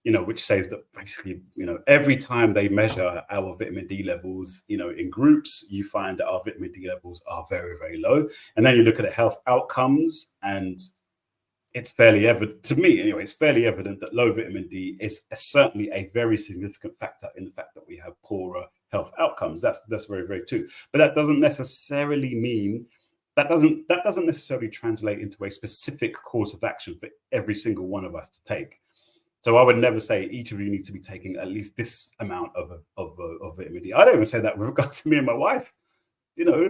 Which says that basically, every time they measure our vitamin D levels, in groups, you find that our vitamin D levels are very, very low. And then you look at the health outcomes, and it's fairly evident, to me anyway, it's fairly evident that low vitamin D is certainly a very significant factor in the fact that we have poorer health outcomes. That's very, very true. But that doesn't necessarily mean that doesn't necessarily translate into a specific course of action for every single one of us to take. So I would never say each of you need to be taking at least this amount of vitamin D. I don't even say that with regard to me and my wife. I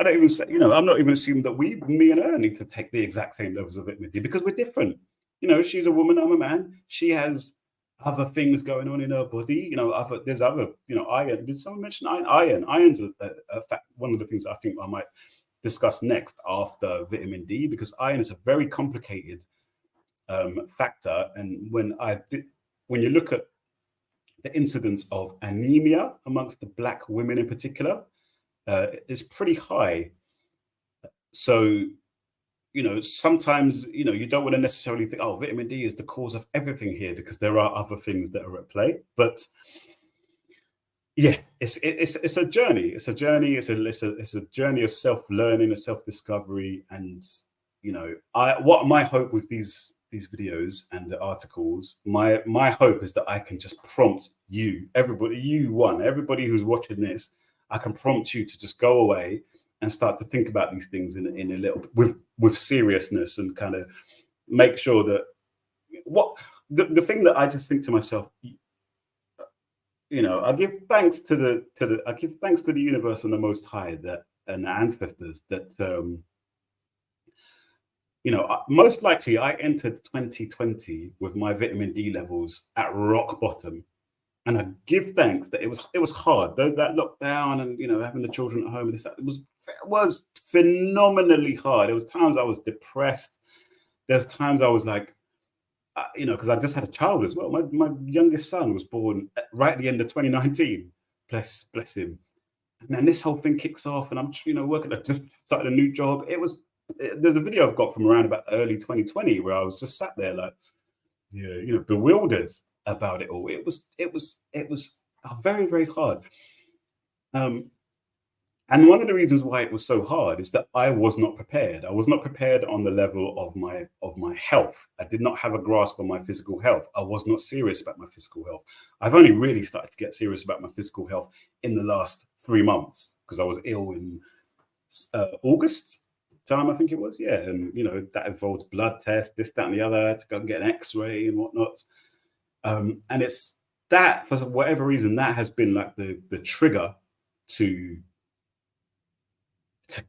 don't even say, I'm not even assuming that me and her need to take the exact same levels of vitamin D because we're different. She's a woman, I'm a man. She has other things going on in her body. There's other, iron. Did someone mention iron? Iron's one of the things I think I might discuss next after vitamin D, because iron is a very complicated factor. And when you look at the incidence of anemia amongst the Black women in particular, it's pretty high. So, sometimes, you don't want to necessarily think, oh, vitamin D is the cause of everything here, because there are other things that are at play. But yeah, it's a journey. It's a journey. It's a journey of self-learning, a self-discovery. And, what my hope with these videos and the articles, my hope is that I can just prompt you, everybody who's watching this, I can prompt you to just go away and start to think about these things in a little with seriousness, and kind of make sure that the thing that I just think to myself, I give thanks to the universe and the Most High, and the ancestors that most likely I entered 2020 with my vitamin D levels at rock bottom. And I give thanks that it was hard. That lockdown and, having the children at home, it was phenomenally hard. There was times I was depressed. There's times I was like, because I just had a child as well. My youngest son was born right at the end of 2019. Bless him. And then this whole thing kicks off, and I'm working. I just started a new job. There's a video I've got from around about early 2020 where I was just sat there like, bewildered about it all. It was very, very hard. And one of the reasons why it was so hard is that I was not prepared. I was not prepared on the level of my health. I did not have a grasp on my physical health. I was not serious about my physical health. I've only really started to get serious about my physical health in the last 3 months, because I was ill in August time, I think it was. Yeah, and that involved blood tests, this, that, and the other, to go and get an X-ray and whatnot. And it's that, for whatever reason, that has been like the trigger to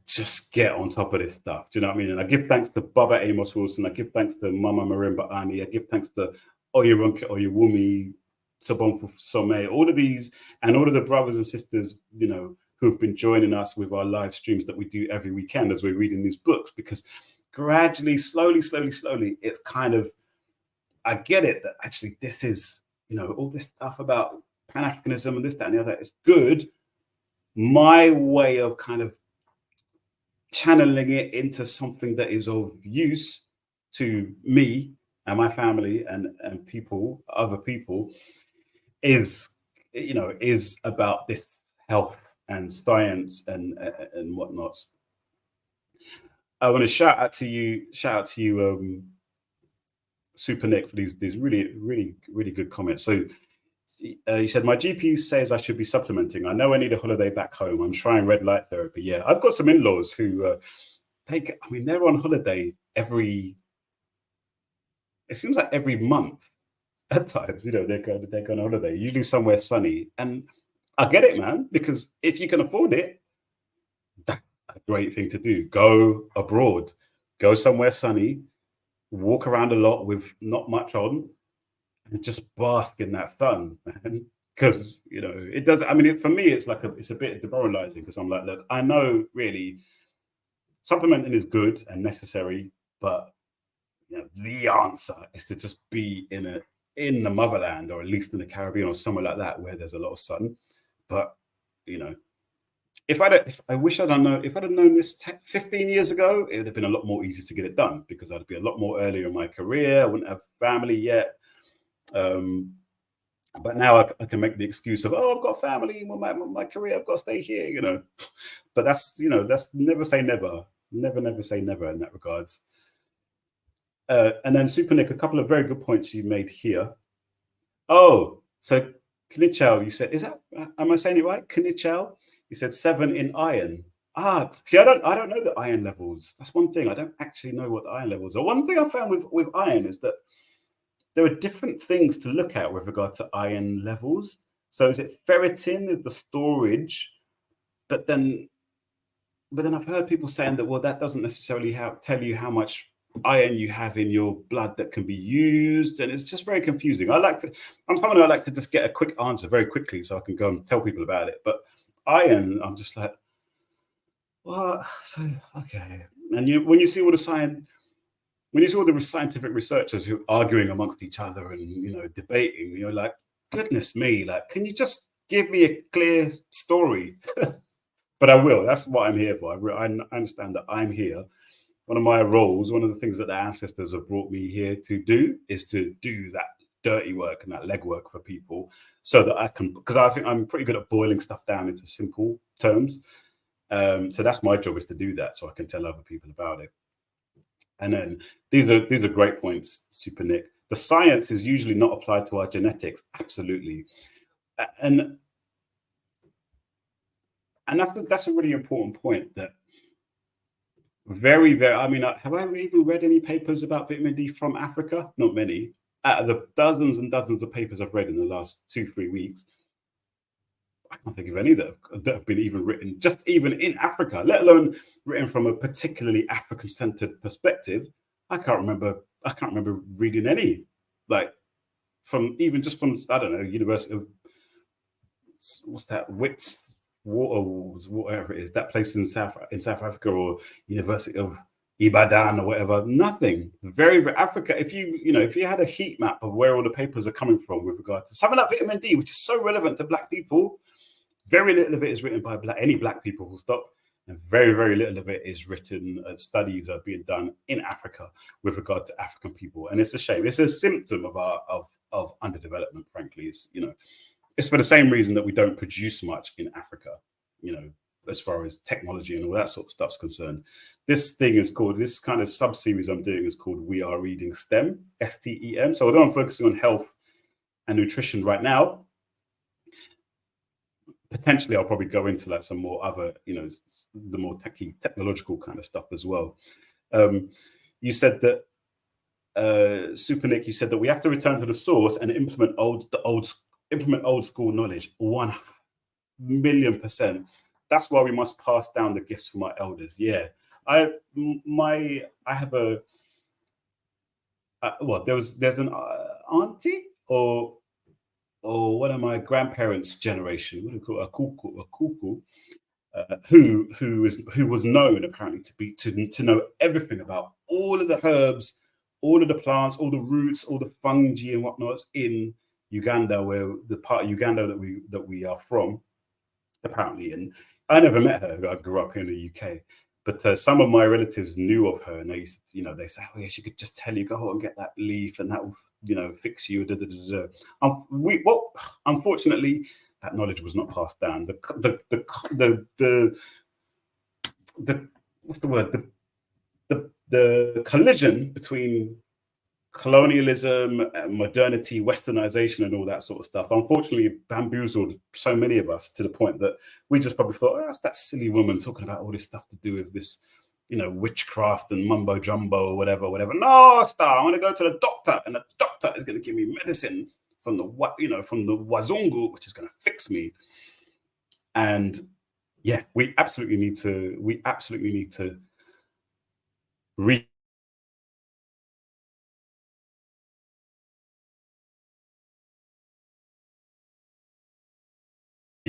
just get on top of this stuff. Do you know what I mean? And I give thanks to Baba Amos Wilson. I give thanks to Mama Marimba Ani. I give thanks to Oyerunke Oyewumi, Sobonfu Some, all of these, and all of the brothers and sisters, who've been joining us with our live streams that we do every weekend as we're reading these books. Because gradually, slowly, it's kind of, I get it that actually this is, all this stuff about Pan-Africanism and this, that, and the other is good. My way of kind of channeling it into something that is of use to me and my family and other people, is about this health and science and whatnot. I want to shout out to you, Super Nick, for these really good comments. So he said, my GP says I should be supplementing. I know I need a holiday back home. I'm trying red light therapy. Yeah, I've got some in-laws who they're on holiday it seems like every month at times. They're going on holiday, usually somewhere sunny. And I get it, man, because if you can afford it, that's a great thing to do. Go abroad, go somewhere sunny, walk around a lot with not much on, and just bask in that sun, man. Because it does. I mean, for me, it's a bit demoralizing, because I'm like, look, I know really supplementing is good and necessary, but the answer is to just be in the motherland, or at least in the Caribbean or somewhere like that where there's a lot of sun. But I wish I'd known. If I'd have known this 15 years ago, it would have been a lot more easy to get it done, because I'd be a lot more earlier in my career. I wouldn't have family yet. But now I can make the excuse of, I've got family, my career, I've got to stay here, But that's never say never. Never say never in that regards. And then Super Nick, a couple of very good points you made here. Oh, so Knichel, you said, am I saying it right? Knichel, you said 7 in iron. See, I don't know the iron levels. That's one thing. I don't actually know what the iron levels are. One thing I found with iron is that there are different things to look at with regard to iron levels. So is it ferritin is the storage, but then I've heard people saying that, well, that doesn't necessarily tell you how much iron you have in your blood that can be used, and it's just very confusing. I'm someone who I like to just get a quick answer very quickly so I can go and tell people about it. But iron, I'm just like, what? So okay. And when you see all the scientific researchers who are arguing amongst each other and debating, you're like, goodness me, like, can you just give me a clear story? But I will. That's what I'm here for. I understand that I'm here. One of my roles, one of the things that the ancestors have brought me here to do, is to do that dirty work and that legwork for people, so that I can, because I think I'm pretty good at boiling stuff down into simple terms. So that's my job, is to do that, so I can tell other people about it. And then these are great points, Super Nick. The science is usually not applied to our genetics. Absolutely. And that's a really important point. That very, very, I mean, have I even read any papers about vitamin D from Africa? Not many. Out of the dozens and dozens of papers I've read in the last 2-3 weeks, I can't think of any that have been even written, just even in Africa, let alone written from a particularly African-centered perspective. I can't remember reading any, like, from I don't know, University of, what's that, Wits, whatever it is, that place in South Africa, or University of Ibadan or whatever. Nothing. Very, very Africa. If you had a heat map of where all the papers are coming from with regard to something like vitamin D, which is so relevant to Black people, very little of it is written by any Black people, full stop. And very, very little of it is written. Studies are being done in Africa with regard to African people, and it's a shame. It's a symptom of underdevelopment. Frankly, it's for the same reason that we don't produce much in Africa. As far as technology and all that sort of stuff's concerned. This kind of sub-series I'm doing is called We Are Reading STEM, STEM. So although I'm focusing on health and nutrition right now, potentially I'll probably go into like some more other, the more technological kind of stuff as well. You said that, Super Nick, you said that we have to return to the source and implement old school knowledge. 1,000,000%. That's why we must pass down the gifts from our elders. Yeah, I have a there's an auntie or one of my grandparents' generation, what do we call a cuckoo, who was known apparently to know everything about all of the herbs, all of the plants, all the roots, all the fungi and whatnots in Uganda, where the part of Uganda that we are from, apparently. And I never met her. I grew up here in the UK, but some of my relatives knew of her, and they say, oh yeah, she could just tell you, go and get that leaf, and that will fix you. Unfortunately, that knowledge was not passed down. The what's the word? The collision between colonialism, modernity, westernization, and all that sort of stuff, unfortunately, bamboozled so many of us to the point that we just probably thought, oh, that's that silly woman talking about all this stuff to do with this, witchcraft and mumbo jumbo or whatever. No, Star, I want to go to the doctor, and the doctor is going to give me medicine from from the wazungu, which is going to fix me. And yeah, we absolutely need to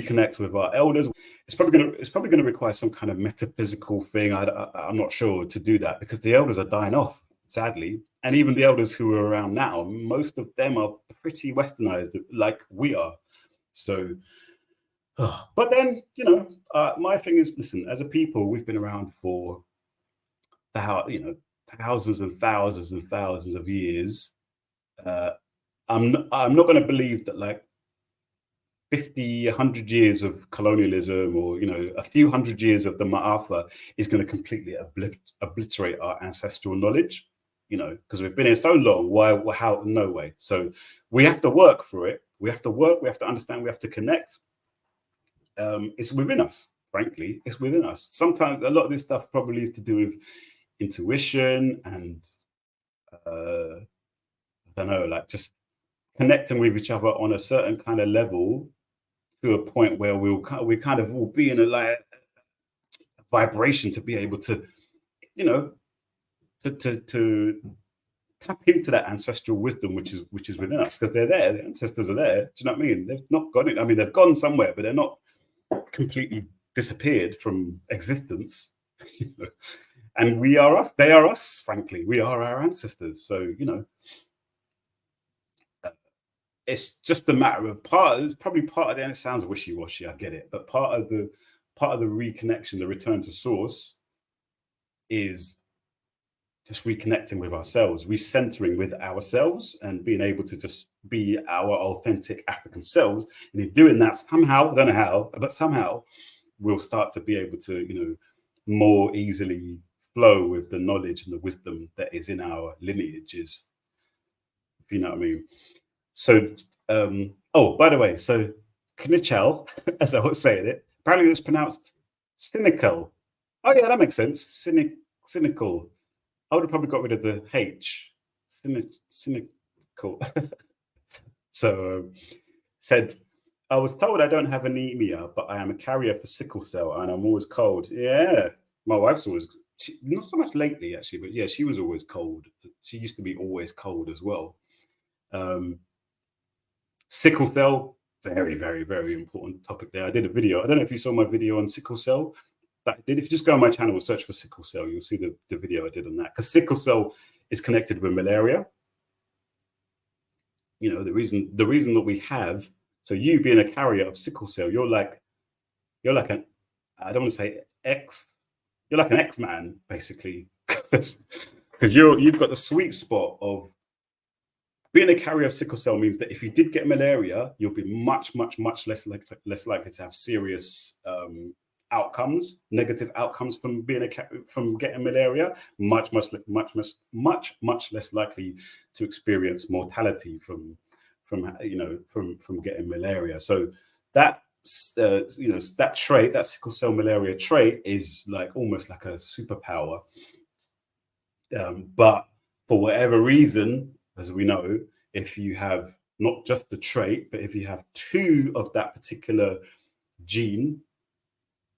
reconnect with our elders. It's probably gonna require some kind of metaphysical thing. I'm not sure to do that, because the elders are dying off, sadly. And even the elders who are around now, most of them are pretty westernized, like we are. So, but then, my thing is, listen, as a people, we've been around for thousands and thousands and thousands of years. I'm not going to believe that like 50, 100 years of colonialism, or a few hundred years of the Ma'afa is going to completely obliterate our ancestral knowledge, because we've been here so long. How? No way. So we have to work for it. We have to work. We have to understand. We have to connect. It's within us. Frankly, it's within us. Sometimes a lot of this stuff probably is to do with intuition and I don't know, like just connecting with each other on a certain kind of level, to a point where we kind of will be in a vibration to be able to, to tap into that ancestral wisdom which is within us, because they're there. The ancestors are there. Do you know what I mean? They've not gone in. I mean, they've gone somewhere, but they're not completely disappeared from existence. And we are us. They are us. Frankly, we are our ancestors. So it's just a matter of probably part of the, and it sounds wishy-washy, I get it, but part of the reconnection, the return to source, is just reconnecting with ourselves, recentering with ourselves, and being able to just be our authentic African selves. And in doing that, somehow, I don't know how, but somehow we'll start to be able to, more easily flow with the knowledge and the wisdom that is in our lineages, if you know what I mean. So, by the way, so Knichel, as I was saying it, apparently it's pronounced cynical. Oh yeah, that makes sense. Cynical. I would have probably got rid of the H. Cynical. So, said, I was told I don't have anemia, but I am a carrier for sickle cell, and I'm always cold. Yeah, my wife's always, not so much lately actually, but yeah, she was always cold. She used to be always cold as well. Sickle cell, very, very, very important topic there. I did a video. I don't know if you saw my video on sickle cell. That did. If you just go on my channel and search for sickle cell, you'll see the video I did on that. Because sickle cell is connected with malaria. The reason that we have, so you being a carrier of sickle cell, you're like an, I don't want to say you're like an X-Man, basically. Because you've got the sweet spot of being a carrier of sickle cell. Means that if you did get malaria, you'll be much, much, much less likely to have serious negative outcomes from getting malaria. Much less likely to experience mortality from getting malaria. So that that trait, that sickle cell malaria trait, is like almost like a superpower. But for whatever reason, as we know, if you have not just the trait, but if you have two of that particular gene,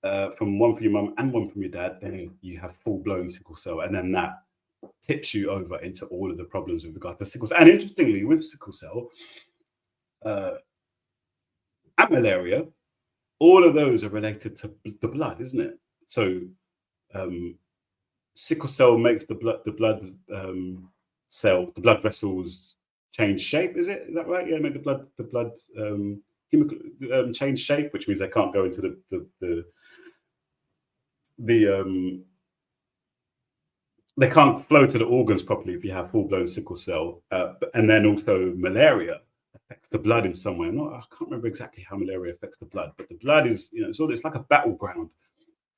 from one from your mum and one from your dad, then you have full-blown sickle cell, and then that tips you over into all of the problems with regard to sickle cell. And interestingly, with sickle cell and malaria, all of those are related to the blood, isn't it? So sickle cell makes the blood vessels change shape. Is that right? Yeah, make the blood change shape, which means they can't go into they can't flow to the organs properly if you have full-blown sickle cell. And then also malaria affects the blood in some way. I can't remember exactly how malaria affects the blood, but the blood is, it's like a battleground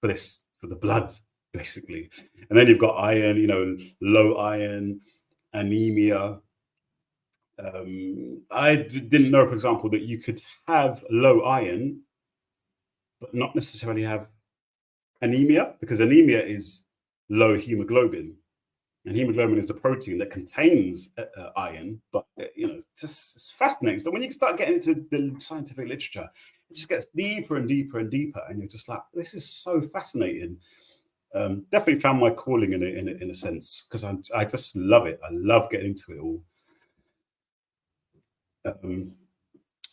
for the blood, basically. And then you've got iron, low iron, anemia. I didn't know, for example, that you could have low iron, but not necessarily have anemia, because anemia is low hemoglobin. And hemoglobin is the protein that contains iron, but just it's fascinating. So when you start getting into the scientific literature, it just gets deeper and deeper and deeper, and you're just like, this is so fascinating. Definitely found my calling in a sense, because I just love it. I love getting into it all.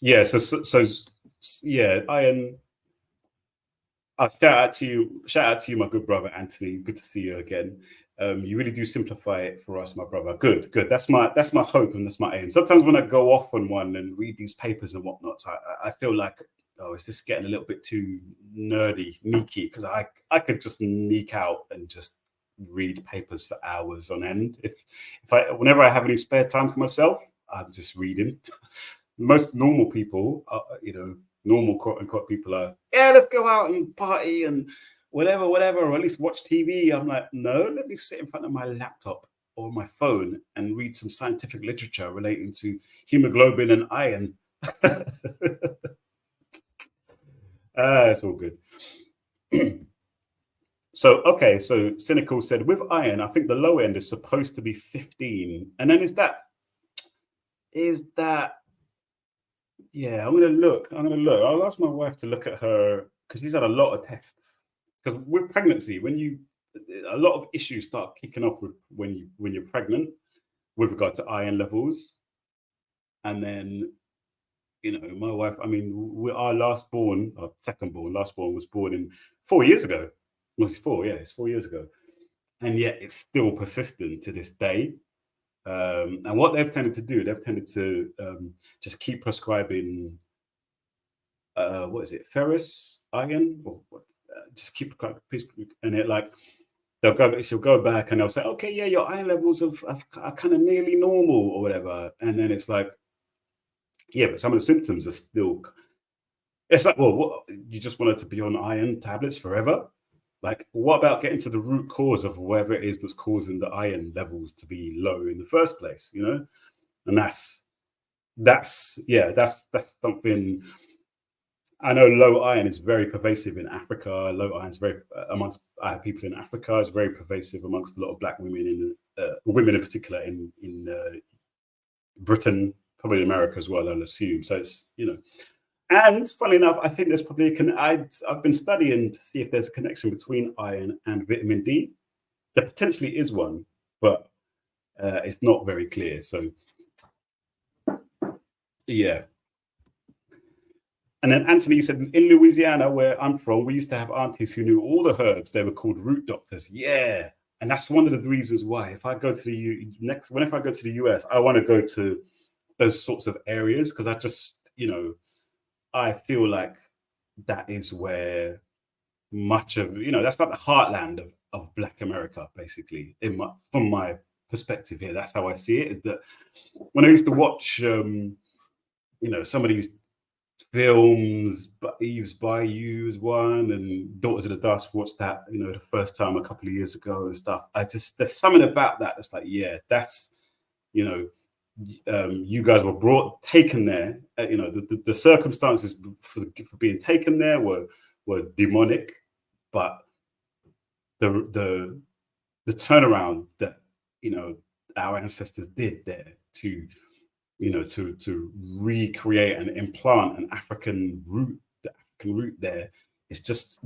Yeah, so yeah, iron. Shout out to you, my good brother Anthony. Good to see you again. You really do simplify it for us, my brother. Good. That's my hope and that's my aim. Sometimes when I go off on one and read these papers and whatnot, I feel like, oh, is this getting a little bit too nerdy, neaky? Because I could just neek out and just read papers for hours on end. Whenever I have any spare time to myself, I'm just reading. Most normal people, normal quote unquote people are, yeah, let's go out and party and whatever, or at least watch TV. I'm like, no, let me sit in front of my laptop or my phone and read some scientific literature relating to hemoglobin and iron. It's all good. So Cynical said, with iron, I think the low end is supposed to be 15. And then is that yeah, I'm gonna look. I'll ask my wife to look at her, because she's had a lot of tests. Because with pregnancy, a lot of issues start kicking off with when you're pregnant, with regard to iron levels. And then, my wife, I mean, our last born was born in 4 years ago. Well, it's 4 years ago. And yet it's still persistent to this day. And what they've tended to do, just keep prescribing, what is it, ferrous iron, or what? Just keep prescribing, and she'll go back and they'll say, okay, yeah, your iron levels are kind of nearly normal or whatever, and then it's like, yeah, but some of the symptoms are still. It's like, well, what, you just wanted to be on iron tablets forever? Like, what about getting to the root cause of whatever it is that's causing the iron levels to be low in the first place? And that's something. I know low iron is very pervasive in Africa. Low iron is very amongst people in Africa. It's very pervasive amongst a lot of Black women women in particular in Britain, probably America as well, I'll assume. So it's and funnily enough, I think there's probably I've been studying to see if there's a connection between iron and vitamin D. There potentially is one, but it's not very clear. So yeah. And then Anthony said, in Louisiana, where I'm from, we used to have aunties who knew all the herbs. They were called root doctors. Yeah. And that's one of the reasons why if I go to whenever I go to the US, I want to go to those sorts of areas, because I just, I feel like that is where much of, that's like the heartland of Black America, basically, from my perspective here. That's how I see it, is that when I used to watch, some of these films, but Eve's Bayou is one, and Daughters of the Dust, watched that, the first time a couple of years ago and stuff. There's something about that that's like, yeah, that's, you guys were taken there. The circumstances for being taken there were demonic, but the turnaround that our ancestors did there to recreate and implant an African root, the African root there, is just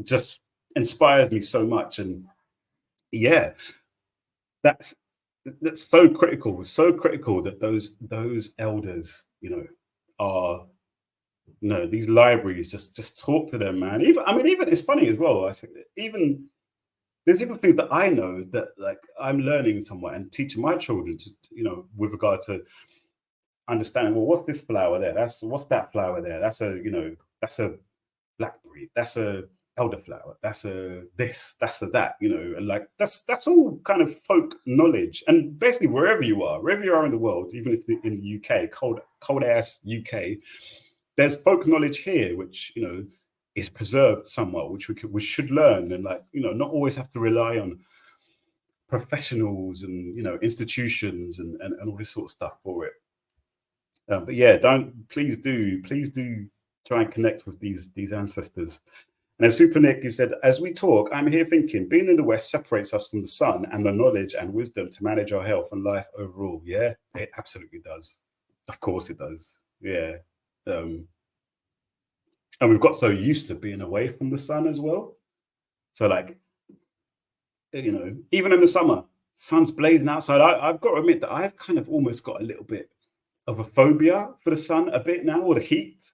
inspires me so much. And yeah, that's so critical that those elders, are, these libraries, just talk to them, man. Even it's funny as well. There's even things that I know that, like, I'm learning somewhat and teaching my children to, with regard to understanding, well, what's this flower there? What's that flower there? That's a blackberry. That's a elderflower. That's a this. That's a that. And like that's all kind of folk knowledge. And basically, wherever you are in the world, even if in the UK, cold ass UK, there's folk knowledge here, which is preserved somewhat, which we should learn, and, like, not always have to rely on professionals and institutions and all this sort of stuff for it. But yeah, please do try and connect with these ancestors. And as Super Nick, he said, as we talk, I'm here thinking, being in the West separates us from the sun and the knowledge and wisdom to manage our health and life overall. Yeah, it absolutely does. Of course it does. Yeah. And we've got so used to being away from the sun as well. So like, even in the summer, sun's blazing outside. I've got to admit that I've kind of almost got a little bit of a phobia for the sun a bit now, or the heat.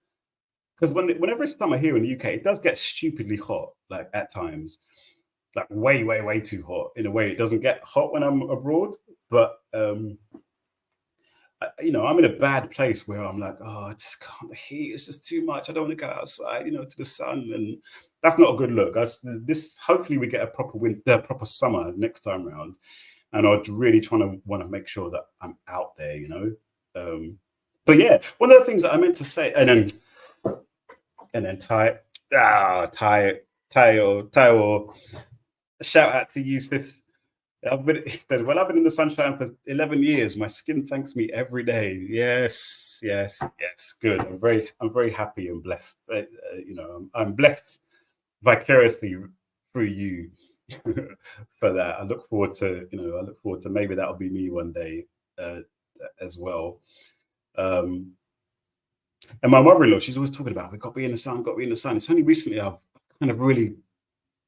Because whenever it's summer here in the UK, it does get stupidly hot, like at times, like way, way, way too hot. In a way, it doesn't get hot when I'm abroad, but I'm in a bad place where I'm like, oh, I just can't. The heat is just too much. I don't want to go outside, to the sun, and that's not a good look. Hopefully, we get a proper summer next time around, and I'm really want to make sure that I'm out there, But yeah, one of the things that I meant to say, and then Ty, shout out to you, sis. I've been in the sunshine for 11 years. My skin thanks me every day. Yes. Good. I'm very happy and blessed. I'm blessed vicariously through you for that. I look forward to maybe that'll be me one day as well. And my mother-in-law, she's always talking about, we've got to be in the sun, It's only recently I've kind of really,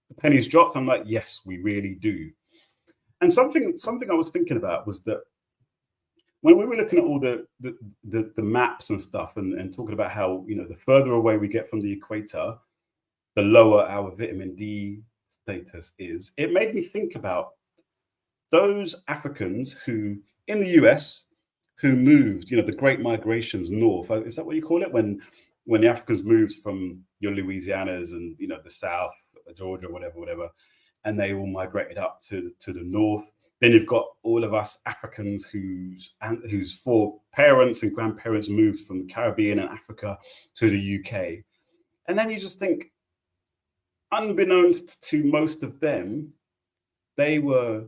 the pennies dropped. I'm like, yes, we really do. And something I was thinking about was that when we were looking at all the maps and stuff and talking about how, the further away we get from the equator, the lower our vitamin D status is, it made me think about those Africans who, in the US, who moved, the great migrations north. Is that what you call it? When the Africans moved from your Louisianas and, the South, Georgia, whatever, and they all migrated up to the north. Then you've got all of us Africans whose parents and grandparents moved from the Caribbean and Africa to the UK. And then you just think, unbeknownst to most of them, they were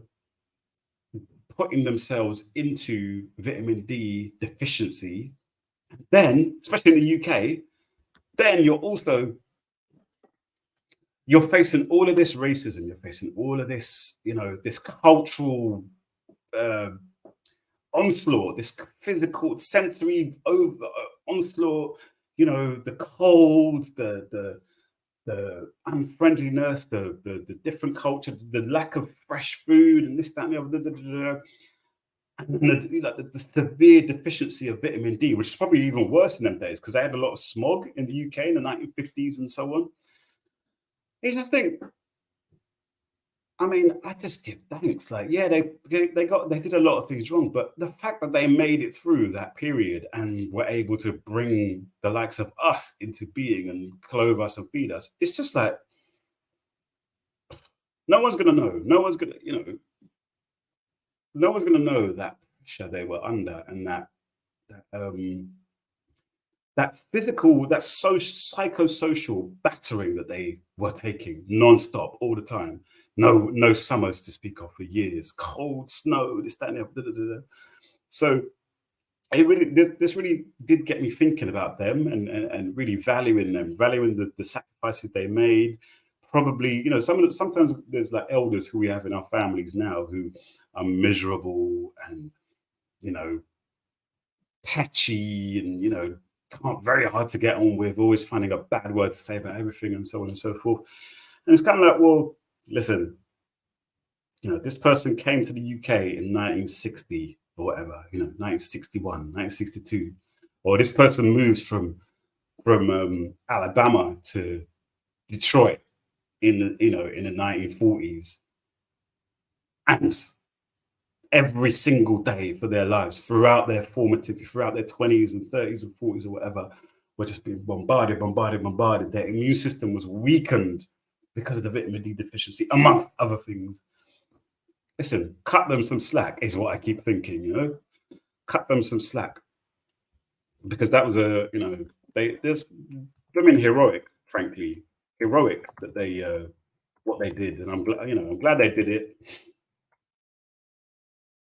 putting themselves into vitamin D deficiency. Then, especially in the UK, then you're facing all of this racism, you're facing all of this, this cultural onslaught, this physical, sensory onslaught, the cold, the unfriendliness, the different culture, the lack of fresh food, and this, that, and the other, and the severe deficiency of vitamin D, which is probably even worse in them days because they had a lot of smog in the UK in the 1950s and so on. You just think, I just give thanks. Like, yeah, they did a lot of things wrong, but the fact that they made it through that period and were able to bring the likes of us into being and clothe us and feed us, it's just like, no one's gonna know. No one's gonna know that pressure they were under, and that physical, that psychosocial battering that they were taking non-stop all the time. No summers to speak of for years. Cold, snow, this, that, and the other. So this really did get me thinking about them and really valuing them, valuing the sacrifices they made. Probably, sometimes there's like elders who we have in our families now who are miserable and, patchy and, very hard to get on with, always finding a bad word to say about everything and so on and so forth. And it's kind of like, well, listen, this person came to the UK in 1960 or whatever, 1961, 1962, or this person moves from Alabama to Detroit in the 1940s, and every single day for their lives throughout their 20s and 30s and 40s or whatever, were just being bombarded. Their immune system was weakened because of the vitamin D deficiency, amongst other things. Listen, cut them some slack is what I keep thinking, cut them some slack, because that was there's women heroic that they what they did, and I'm glad they did it.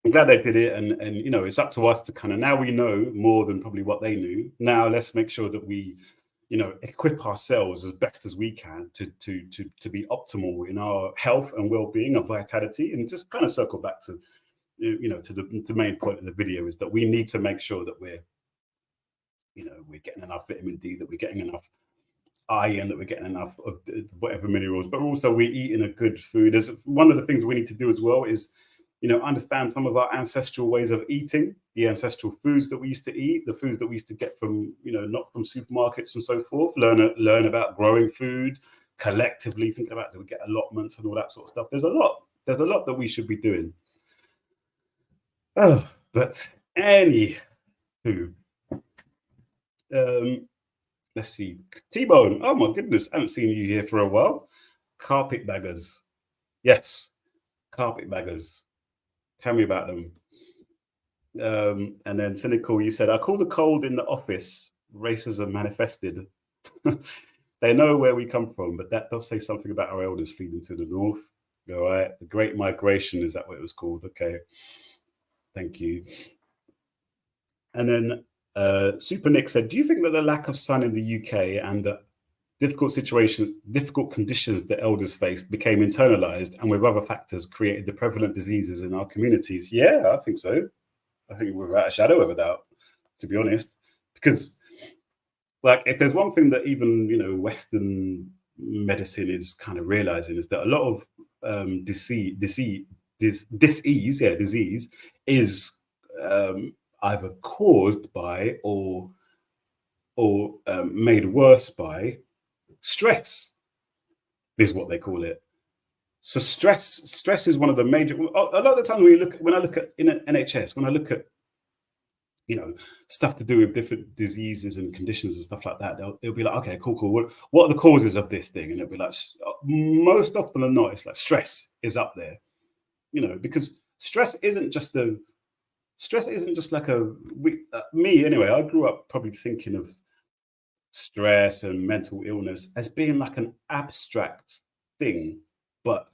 I'm glad they did it, and you know, it's up to us to kind of, now we know more than probably what they knew. Now let's make sure that we, you know, equip ourselves as best as we can to be optimal in our health and well-being, of vitality. And just kind of circle back to, you know, to the main point of the video, is that we need to make sure that we're, you know, we're getting enough vitamin D, that we're getting enough iron, that we're getting enough of whatever minerals, but also we're eating a good food. There's one of the things we need to do as well is, you know, understand some of our ancestral ways of eating, the ancestral foods that we used to eat, the foods that we used to get from, you know, not from supermarkets and so forth. Learn about growing food collectively, think about, do we get allotments and all that sort of stuff. There's a lot that we should be doing. Oh, but anywho, let's see. T-Bone, oh my goodness, I haven't seen you here for a while. Carpetbaggers. Yes, carpetbaggers. Tell me about them. And then Cynical, you said, I call the cold in the office, racism manifested. They know where we come from, but that does say something about our elders fleeing to the north. All right, the Great Migration, is that what it was called? Okay, thank you. And then Super Nick said, do you think that the lack of sun in the UK and the difficult conditions the elders faced became internalized, and with other factors created the prevalent diseases in our communities? Yeah, I think so. I think without a shadow of a doubt, to be honest, because like, if there's one thing that even, you know, Western medicine is kind of realizing, is that a lot of disease is either caused by or made worse by stress, is what they call it. So stress is one of the major. A lot of the time when I look at in NHS, when I look at, you know, stuff to do with different diseases and conditions and stuff like that, they'll be like, okay, cool. What are the causes of this thing? And it'll be like, most often than not, it's like stress is up there, you know, because stress isn't just like me anyway. I grew up probably thinking of stress and mental illness as being like an abstract thing, but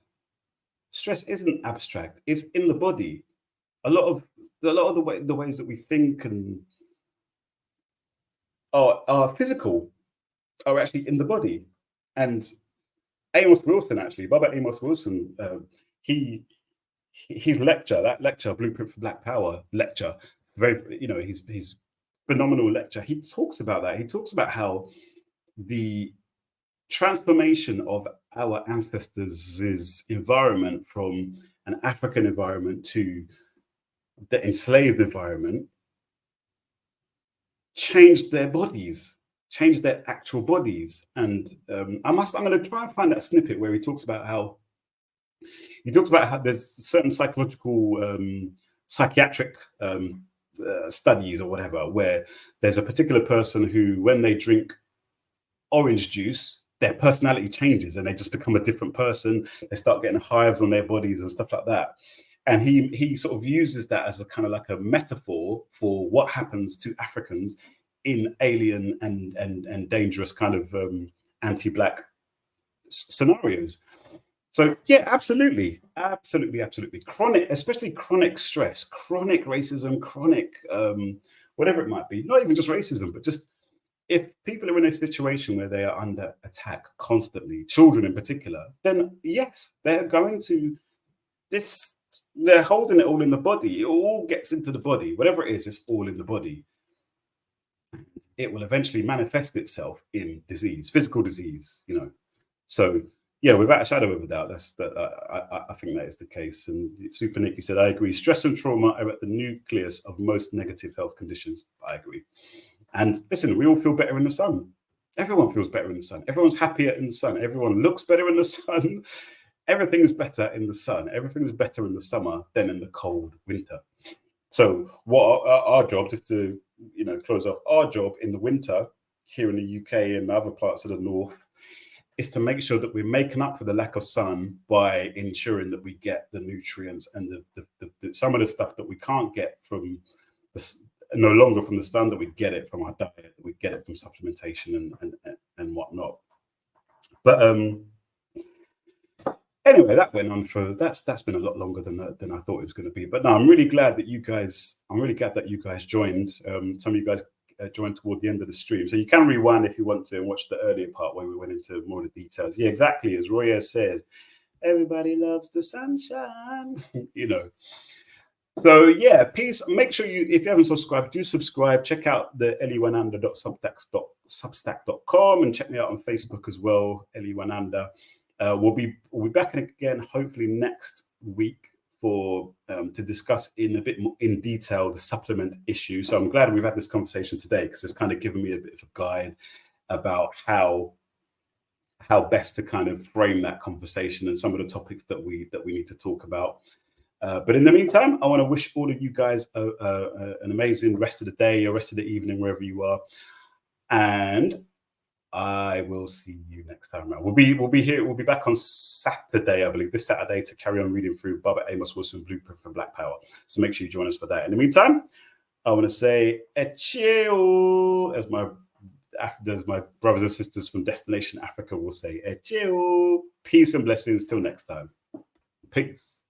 stress isn't abstract. It's in the body. A lot of the ways that we think and are physical are actually in the body. And Amos Wilson, actually, Baba Amos Wilson, his lecture, Blueprint for Black Power lecture, very, you know, his phenomenal lecture. He talks about that. He talks about how the transformation of our ancestors' environment from an African environment to the enslaved environment changed their bodies, changed their actual bodies. And I'm going to try and find that snippet where he talks about how there's certain psychiatric studies or whatever, where there's a particular person who, when they drink orange juice, their personality changes and they just become a different person. They start getting hives on their bodies and stuff like that. And he sort of uses that as a kind of like a metaphor for what happens to Africans in alien and dangerous kind of anti-Black scenarios. So yeah, absolutely. Chronic, especially chronic stress, chronic racism, chronic whatever it might be. Not even just racism, but just if people are in a situation where they are under attack constantly, children in particular, then yes, they're going to this. They're holding it all in the body. It all gets into the body. Whatever it is, it's all in the body. It will eventually manifest itself in disease, physical disease, you know. So yeah, without a shadow of a doubt, I think that is the case. And Super Nick, you said, I agree. Stress and trauma are at the nucleus of most negative health conditions. I agree. And listen, we all feel better in the sun. Everyone feels better in the sun. Everyone's happier in the sun. Everyone looks better in the sun. Everything's better in the sun. Everything's better in the summer than in the cold winter. So what our job, just to, you know, close off, our job in the winter here in the UK and other parts of the north is to make sure that we're making up for the lack of sun by ensuring that we get the nutrients and the some of the stuff that we can't get from no longer from the sun, that we get it from our diet, that we get it from supplementation and whatnot. But Anyway, that went on for that's been a lot longer than I thought it was going to be. But no, I'm really glad that you guys joined. Some of you guys joined toward the end of the stream, so you can rewind if you want to and watch the earlier part where we went into more of the details. Yeah, exactly as Roya said. Everybody loves the sunshine, you know. So yeah, peace. Make sure you, if you haven't subscribed, do subscribe. Check out the eliwananda.substack.com and check me out on Facebook as well, Eliwananda. We'll be back again hopefully next week for to discuss in a bit more in detail the supplement issue. So I'm glad we've had this conversation today because it's kind of given me a bit of a guide about how best to kind of frame that conversation and some of the topics that we need to talk about. But in the meantime, I want to wish all of you guys an amazing rest of the day or rest of the evening, wherever you are. And I will see you next time around. We'll be here. We'll be back on Saturday, I believe, this Saturday, to carry on reading through Barbara Amos Wilson, Blueprint for Black Power. So make sure you join us for that. In the meantime, I want to say Echeo, as my brothers and sisters from Destination Africa will say. Echeo. Peace and blessings. Till next time. Peace.